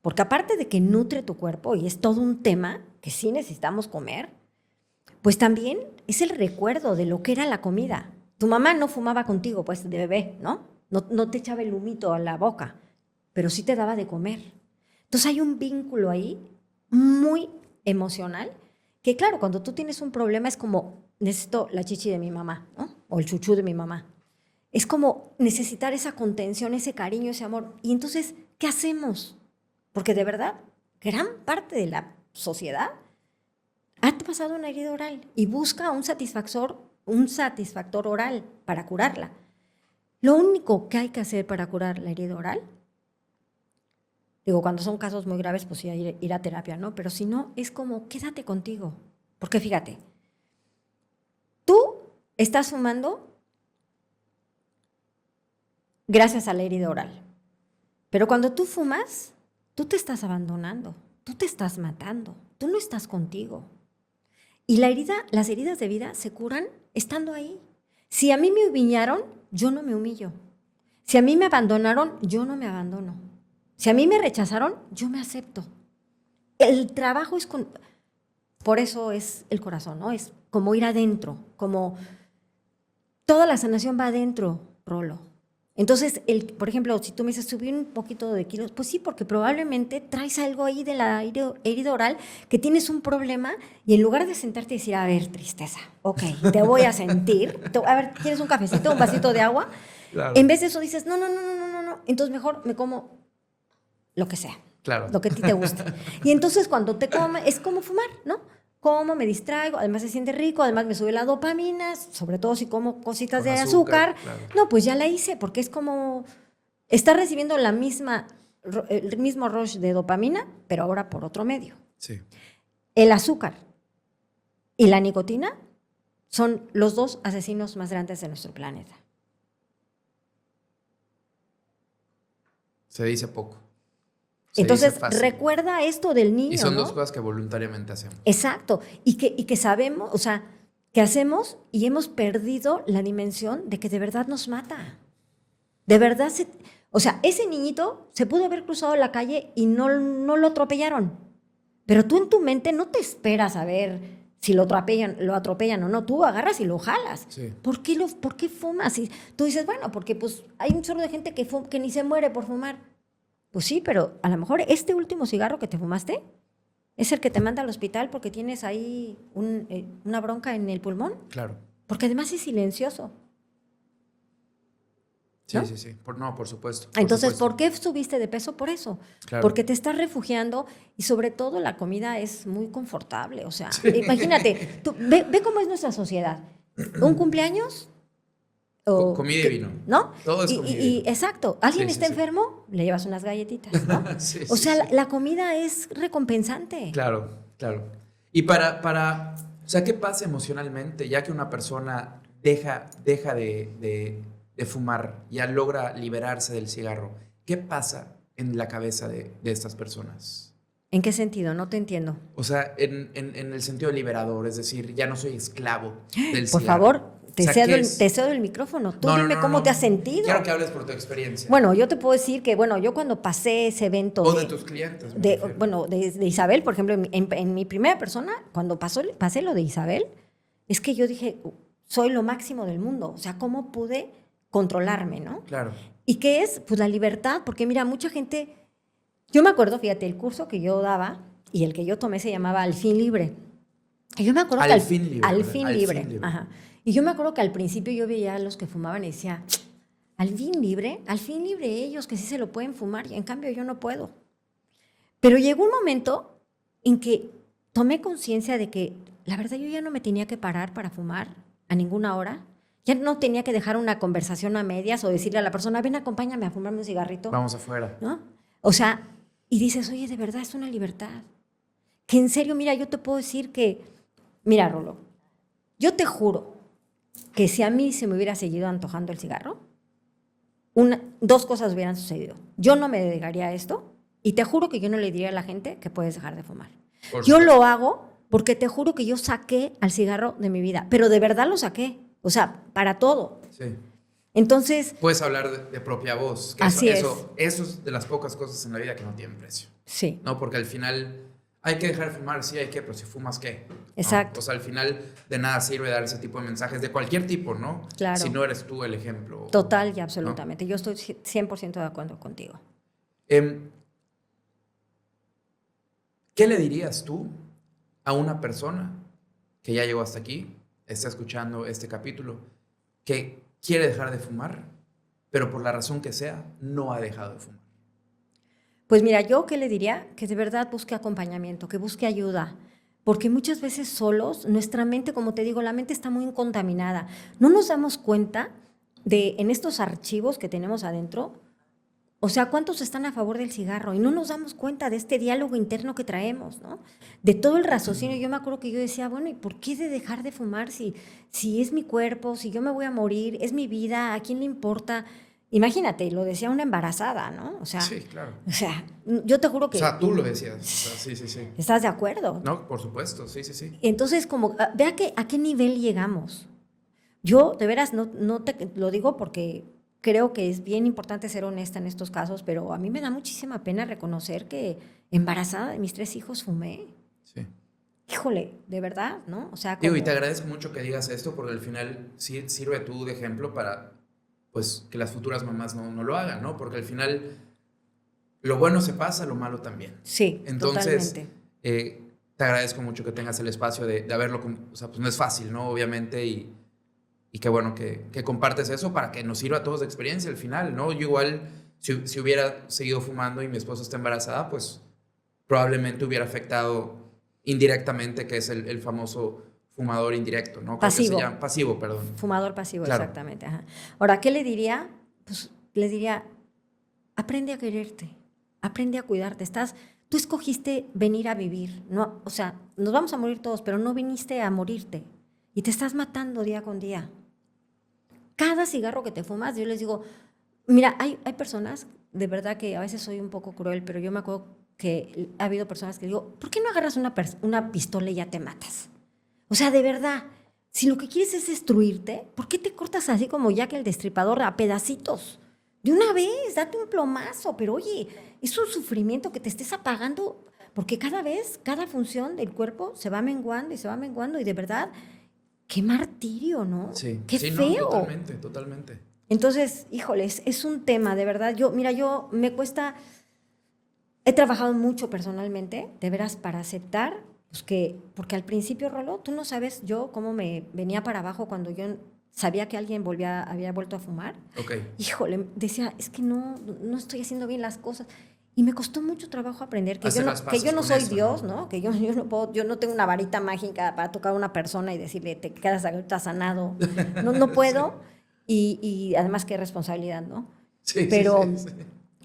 porque aparte de que nutre tu cuerpo y es todo un tema que sí necesitamos comer, pues también es el recuerdo de lo que era la comida. Tu mamá no fumaba contigo, pues, de bebé, ¿no? No te echaba el humito a la boca, pero sí te daba de comer. Entonces hay un vínculo ahí muy emocional que, claro, cuando tú tienes un problema es como, necesito la chichi de mi mamá, ¿no? O el chuchú de mi mamá. Es como necesitar esa contención, ese cariño, ese amor. Y entonces, ¿qué hacemos? Porque de verdad, gran parte de la sociedad ha pasado una herida oral y busca un satisfactor oral para curarla. Lo único que hay que hacer para curar la herida oral, digo, cuando son casos muy graves, pues sí, ir a terapia, ¿no? Pero si no, es como, quédate contigo. Porque fíjate, tú estás fumando gracias a la herida oral. Pero cuando tú fumas, tú te estás abandonando, tú te estás matando, tú no estás contigo. Y las heridas de vida se curan estando ahí. Si a mí me humillaron, yo no me humillo. Si a mí me abandonaron, yo no me abandono. Si a mí me rechazaron, yo me acepto. El trabajo es con... Por eso es el corazón, ¿no? Es como ir adentro, como toda la sanación va adentro, Rolo. Entonces, por ejemplo, si tú me dices, subí un poquito de kilos, pues sí, porque probablemente traes algo ahí de la herida oral, que tienes un problema, y en lugar de sentarte y decir, a ver, tristeza, ok, te voy a sentir, a ver, ¿quieres un cafecito, un vasito de agua? Claro. En vez de eso dices, no, entonces mejor me como lo que sea, Claro. lo que a ti te guste. Y entonces cuando te comes, es como fumar, ¿no? Como, me distraigo, además se siente rico, además me sube la dopamina, sobre todo si como cositas Con de azúcar. claro. No, pues ya la hice, porque es como, estás recibiendo el mismo rush de dopamina, pero ahora por otro medio. Sí. El azúcar y la nicotina son los dos asesinos más grandes de nuestro planeta. Se dice poco. Entonces, recuerda esto del niño, y son ¿no? dos cosas que voluntariamente hacemos. Exacto. Y que sabemos, o sea, que hacemos y hemos perdido la dimensión de que de verdad nos mata. De verdad, o sea, ese niñito se pudo haber cruzado la calle y no lo atropellaron. Pero tú en tu mente no te esperas a ver si lo atropellan o no. Tú agarras y lo jalas. Sí. ¿Por qué fumas? Y tú dices, bueno, porque pues hay un chorro de gente que ni se muere por fumar. Pues sí, pero a lo mejor este último cigarro que te fumaste es el que te manda al hospital porque tienes ahí una bronca en el pulmón. Claro. Porque además es silencioso. Sí, ¿no? sí. Por supuesto. Entonces, ¿por qué subiste de peso? Por eso. Claro. Porque te estás refugiando y sobre todo la comida es muy confortable. O sea, sí. Imagínate, tú, ve cómo es nuestra sociedad. Un cumpleaños... comida y vino. ¿No? Todo es comida y vino. Exacto. ¿Alguien está enfermo? Le llevas unas galletitas, ¿no? O sea, la comida es recompensante. Claro. Y para o sea, ¿qué pasa emocionalmente ya que una persona deja de fumar, ya logra liberarse del cigarro? ¿Qué pasa en la cabeza de estas personas? ¿En qué sentido? No te entiendo. O sea, en el sentido liberador, es decir, ya no soy esclavo del cigarro. Por favor, te O sea, cedo el micrófono. Tú dime cómo te has sentido. Quiero que hables por tu experiencia. Bueno, yo te puedo decir que, yo cuando pasé ese evento... O de tus clientes. De Isabel, por ejemplo, en mi primera persona, cuando pasé lo de Isabel, es que yo dije, soy lo máximo del mundo. O sea, ¿cómo pude controlarme, no? Claro. ¿Y qué es? Pues la libertad, porque mira, mucha gente... Yo me acuerdo, fíjate, el curso que yo daba y el que yo tomé se llamaba Al Fin Libre. Y yo me acuerdo Al Fin Libre. Al Fin Libre. Ajá. Y yo me acuerdo que al principio yo veía a los que fumaban y decía, al fin libre ellos que sí se lo pueden fumar, y en cambio yo no puedo. Pero llegó un momento en que tomé conciencia de que la verdad yo ya no me tenía que parar para fumar a ninguna hora. Ya no tenía que dejar una conversación a medias o decirle a la persona, ven, acompáñame a fumarme un cigarrito. Vamos afuera. ¿No? O sea, y dices, oye, de verdad es una libertad. Que en serio, mira, yo te puedo decir que, mira, Rolo, yo te juro que si a mí se me hubiera seguido antojando el cigarro, dos cosas hubieran sucedido. Yo no me dedicaría a esto y te juro que yo no le diría a la gente que puedes dejar de fumar. Yo lo hago porque te juro que yo saqué al cigarro de mi vida, pero de verdad lo saqué, o sea, para todo. Sí. Entonces... Puedes hablar de propia voz. Que así eso es de las pocas cosas en la vida que no tienen precio. Sí. No, porque al final... Hay que dejar de fumar, sí hay que, pero si fumas, ¿qué? Exacto. ¿No? O sea, al final de nada sirve dar ese tipo de mensajes de cualquier tipo, ¿no? Claro. Si no eres tú el ejemplo. Total y absolutamente. ¿No? Yo estoy 100% de acuerdo contigo. ¿Qué le dirías tú a una persona que ya llegó hasta aquí, está escuchando este capítulo, que quiere dejar de fumar, pero por la razón que sea, no ha dejado de fumar? Pues mira, yo qué le diría, que de verdad busque acompañamiento, que busque ayuda, porque muchas veces solos, nuestra mente, como te digo, la mente está muy contaminada. No nos damos cuenta en estos archivos que tenemos adentro, o sea, cuántos están a favor del cigarro, y no nos damos cuenta de este diálogo interno que traemos, ¿no? De todo el raciocinio. Yo me acuerdo que yo decía, bueno, ¿y por qué de dejar de fumar si es mi cuerpo, si yo me voy a morir, es mi vida, a quién le importa? Imagínate, lo decía una embarazada, ¿no? Sí, claro. O sea, yo te juro que... O sea, tú lo decías. O sea, sí, sí, sí. ¿Estás de acuerdo? No, por supuesto, sí, sí, sí. Entonces, como, vea que, a qué nivel llegamos. Yo, de veras, no te lo digo porque creo que es bien importante ser honesta en estos casos, pero a mí me da muchísima pena reconocer que embarazada de mis 3 hijos fumé. Sí. Híjole, de verdad, ¿no? O sea, Digo, como... y te agradezco mucho que digas esto porque al final sí sirve tú de ejemplo para pues que las futuras mamás no lo hagan, ¿no? Porque al final lo bueno se pasa, lo malo también. Sí, Entonces, totalmente. te agradezco mucho que tengas el espacio de haberlo, o sea, pues no es fácil, ¿no? Obviamente, y qué bueno que compartes eso para que nos sirva a todos de experiencia al final, ¿no? Yo igual, si hubiera seguido fumando y mi esposa está embarazada, pues probablemente hubiera afectado indirectamente, que es el famoso fumador indirecto, ¿no? Creo que Pasivo. se llama pasivo, perdón. Fumador pasivo, Claro. exactamente. Ajá. Ahora, ¿qué le diría? Pues le diría, aprende a quererte, aprende a cuidarte. Tú escogiste venir a vivir, no, o sea, nos vamos a morir todos, pero no viniste a morirte y te estás matando día con día. Cada cigarro que te fumas, yo les digo, mira, hay personas, de verdad que a veces soy un poco cruel, pero yo me acuerdo que ha habido personas que digo, ¿por qué no agarras una pistola y ya te matas? O sea, de verdad, si lo que quieres es destruirte, ¿por qué te cortas así como Jack el Destripador a pedacitos? De una vez, date un plomazo, pero oye, es un sufrimiento que te estés apagando, porque cada vez, cada función del cuerpo se va menguando y se va menguando, y de verdad, qué martirio, ¿no? Sí, Qué sí, feo. no, totalmente, totalmente. Entonces, híjoles, es un tema, de verdad. Yo me cuesta, he trabajado mucho personalmente, de veras, para aceptar, pues porque al principio, Rolo, tú no sabes yo cómo me venía para abajo cuando yo sabía que alguien había vuelto a fumar. Ok. Híjole, decía, es que no estoy haciendo bien las cosas. Y me costó mucho trabajo aprender que Hacer yo no, las que paces yo no con soy eso, Dios, ¿no? ¿no? Que yo no tengo una varita mágica para tocar a una persona y decirle, te quedas ahorita sanado. No puedo. Y además qué responsabilidad, ¿no? Sí, Pero, sí, sí, sí.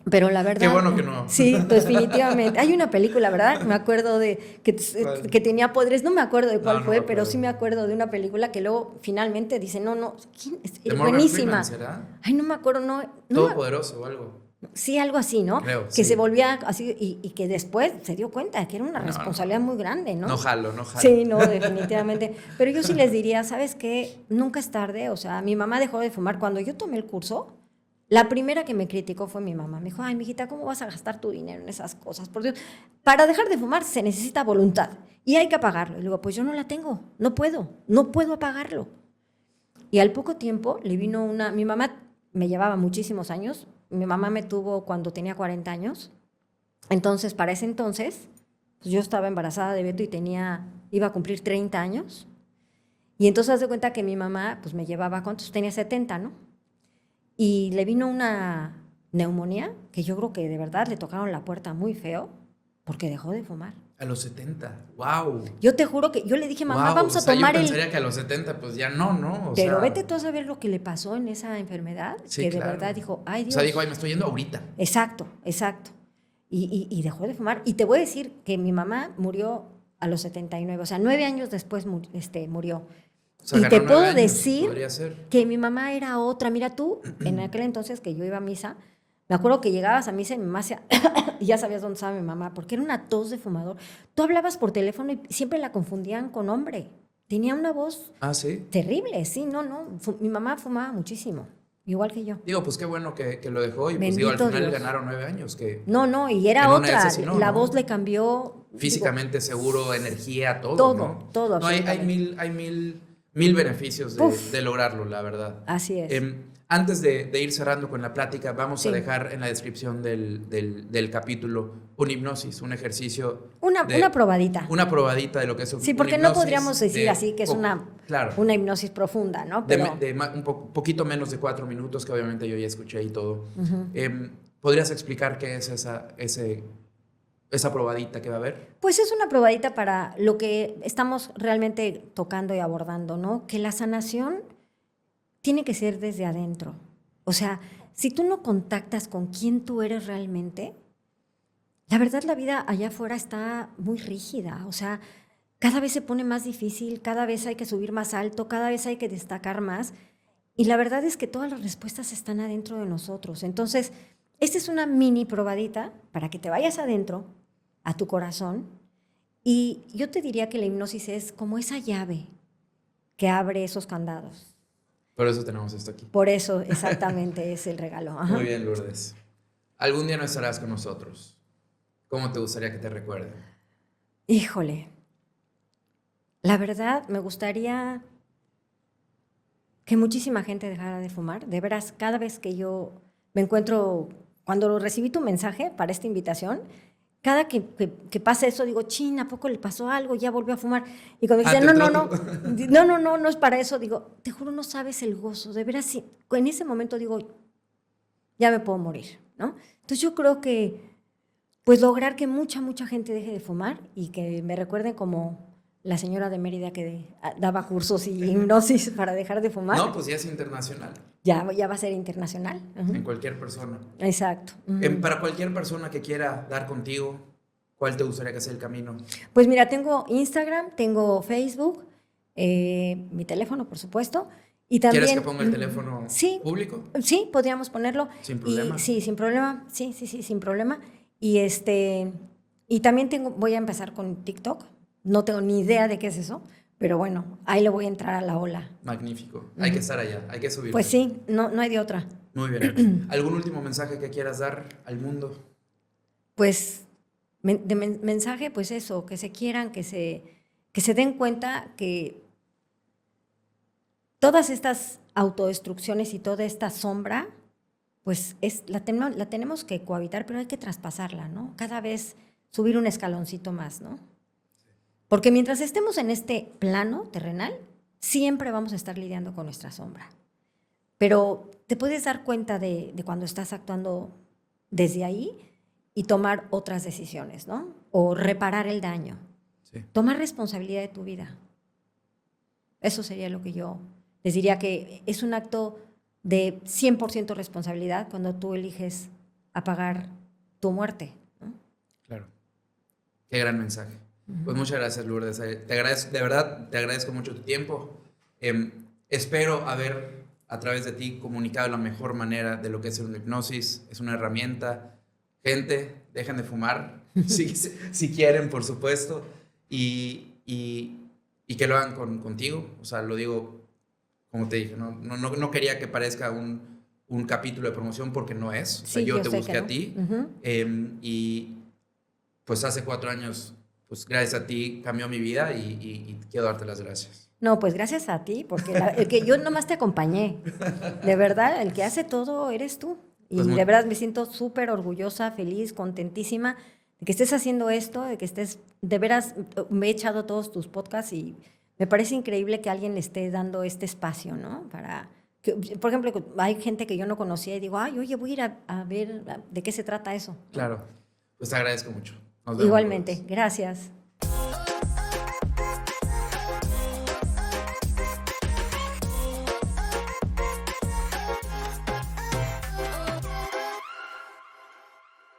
pero la verdad... Qué bueno que no. Sí, definitivamente. Hay una película, ¿verdad? Me acuerdo de que tenía poderes, no me acuerdo de cuál No fue, me pero acuerdo. sí me acuerdo de una película que luego finalmente dice, no, ¿quién? De Morgan Buenísima. Freeman, ¿será? Ay, no me acuerdo, Todopoderoso o algo. sí, algo así, ¿no? Creo, Que se sí. volvía así y que después se dio cuenta de que era una No, responsabilidad muy grande, ¿no? no jalo, no jalo. Sí, no, definitivamente. Pero yo sí les diría, ¿sabes qué? Nunca es tarde. O sea, mi mamá dejó de fumar. Cuando yo tomé el curso, la primera que me criticó fue mi mamá. Me dijo, ay, mijita, ¿cómo vas a gastar tu dinero en esas cosas? Por Dios, para dejar de fumar se necesita voluntad y hay que apagarlo. Y le digo, pues yo no la tengo, no puedo apagarlo. Y al poco tiempo le vino mi mamá me llevaba muchísimos años, mi mamá me tuvo cuando tenía 40 años, entonces para ese entonces pues yo estaba embarazada de Beto y iba a cumplir 30 años, y entonces haz de cuenta que mi mamá pues me llevaba, ¿cuántos? Tenía 70, ¿no? Y le vino una neumonía que yo creo que de verdad le tocaron la puerta muy feo porque dejó de fumar. A los 70, wow. Yo te juro que yo le dije, mamá, Wow, vamos o a sea, tomar yo pensaría que a los 70 pues ya no, o Pero sea, vete tú a saber lo que le pasó en esa enfermedad, sí, que de claro. verdad dijo, ay O Dios. sea, dijo, ay, me estoy yendo ahorita. Exacto. Y dejó de fumar. Y te voy a decir que mi mamá murió a los 79, o sea, 9 años después murió. O sea, Y te ganó 9 puedo años, decir podría ser. que mi mamá era otra. Mira tú, en aquel entonces que yo iba a misa, me acuerdo que llegabas a misa y mi mamá hacía, y ya sabías dónde estaba mi mamá, porque era una tos de fumador. Tú hablabas por teléfono y siempre la confundían con hombre. Tenía una voz Ah, sí. terrible, sí, no. Mi mamá fumaba muchísimo, igual que yo. Digo, pues qué bueno que lo dejó y pues digo, al Bendito final Dios. ganaron 9 años. Que No, y era en una otra. de esas sí no, La ¿no? voz le cambió. Físicamente seguro, energía, todo, Todo, ¿no? todo, No, hay absolutamente. mil beneficios Uf. de lograrlo, la verdad. Así es. Antes de ir cerrando con la plática, vamos Sí. a dejar en la descripción del capítulo una hipnosis, un ejercicio. Una probadita. Una probadita de lo que es Sí, una porque no hipnosis podríamos decir así que es claro, una hipnosis profunda, ¿no? de, Pero, poquito menos de 4 minutos, que obviamente yo ya escuché y todo. uh-huh. ¿Podrías explicar qué es esa probadita que va a haber? Pues es una probadita para lo que estamos realmente tocando y abordando, ¿no? Que la sanación tiene que ser desde adentro. O sea, si tú no contactas con quién tú eres realmente, la verdad la vida allá afuera está muy rígida. O sea, cada vez se pone más difícil, cada vez hay que subir más alto, cada vez hay que destacar más. Y la verdad es que todas las respuestas están adentro de nosotros. Entonces, esta es una mini probadita para que te vayas adentro, a tu corazón. Y yo te diría que la hipnosis es como esa llave que abre esos candados. Por eso tenemos esto aquí. Por eso exactamente es el regalo. Ajá. Muy bien, Lourdes. Algún día no estarás con nosotros. ¿Cómo te gustaría que te recuerden? Híjole, la verdad me gustaría que muchísima gente dejara de fumar. De veras, cada vez que yo me encuentro, cuando recibí tu mensaje para esta invitación, cada que pasa eso, digo, chin, ¿a poco le pasó algo? Ya volvió a fumar. Y cuando me dicen, no es para eso, digo, te juro, no sabes el gozo. De veras, sí, en ese momento digo, ya me puedo morir, ¿no? Entonces yo creo que, pues lograr que mucha gente deje de fumar y que me recuerden como la señora de Mérida que daba cursos y hipnosis para dejar de fumar. No, pues ya es internacional. Ya va a ser internacional. En cualquier persona. Exacto. Para cualquier persona que quiera dar contigo, ¿cuál te gustaría que sea el camino? Pues mira, tengo Instagram, tengo Facebook, mi teléfono, por supuesto. Y también, ¿Quieres que ponga el teléfono público? Sí, podríamos ponerlo. ¿Sin problema? Sí, sin problema. Sí, sin problema. Y también voy a empezar con TikTok. No tengo ni idea de qué es eso, pero bueno, ahí le voy a entrar a la ola. Magnífico. Hay que estar allá, hay que subir. Pues sí, no hay de otra. Muy bien. ¿Algún último mensaje que quieras dar al mundo? Pues, mensaje, pues eso, que se quieran, que se den cuenta que todas estas autodestrucciones y toda esta sombra, pues la tenemos que cohabitar, pero hay que traspasarla, ¿no? Cada vez subir un escaloncito más, ¿no? Porque mientras estemos en este plano terrenal, siempre vamos a estar lidiando con nuestra sombra. Pero te puedes dar cuenta de cuando estás actuando desde ahí y tomar otras decisiones, ¿no? O reparar el daño. Sí. Tomar responsabilidad de tu vida. Eso sería lo que yo les diría, que es un acto de 100% responsabilidad cuando tú eliges apagar tu muerte, ¿no? Claro. Qué gran mensaje. Pues muchas gracias, Lourdes. Te agradezco, de verdad, te agradezco mucho tu tiempo. Espero haber, a través de ti, comunicado la mejor manera de lo que es una hipnosis. Es una herramienta. Gente, dejen de fumar, si quieren, por supuesto, y que lo hagan contigo. O sea, lo digo, como te dije, no quería que parezca un capítulo de promoción, porque no es. O sea, yo te busqué a ti, y pues hace 4 años... Pues gracias a ti cambió mi vida y quiero darte las gracias. No, pues gracias a ti, porque el que yo nomás te acompañé. De verdad, el que hace todo eres tú. Y pues de verdad me siento súper orgullosa, feliz, contentísima de que estés haciendo esto, de que estés, de veras, me he echado todos tus podcasts y me parece increíble que alguien le esté dando este espacio, ¿no? Para que, por ejemplo, hay gente que yo no conocía y digo, ay, oye, voy a ir a ver de qué se trata eso. Claro, pues te agradezco mucho. Nos vemos. Igualmente, gracias.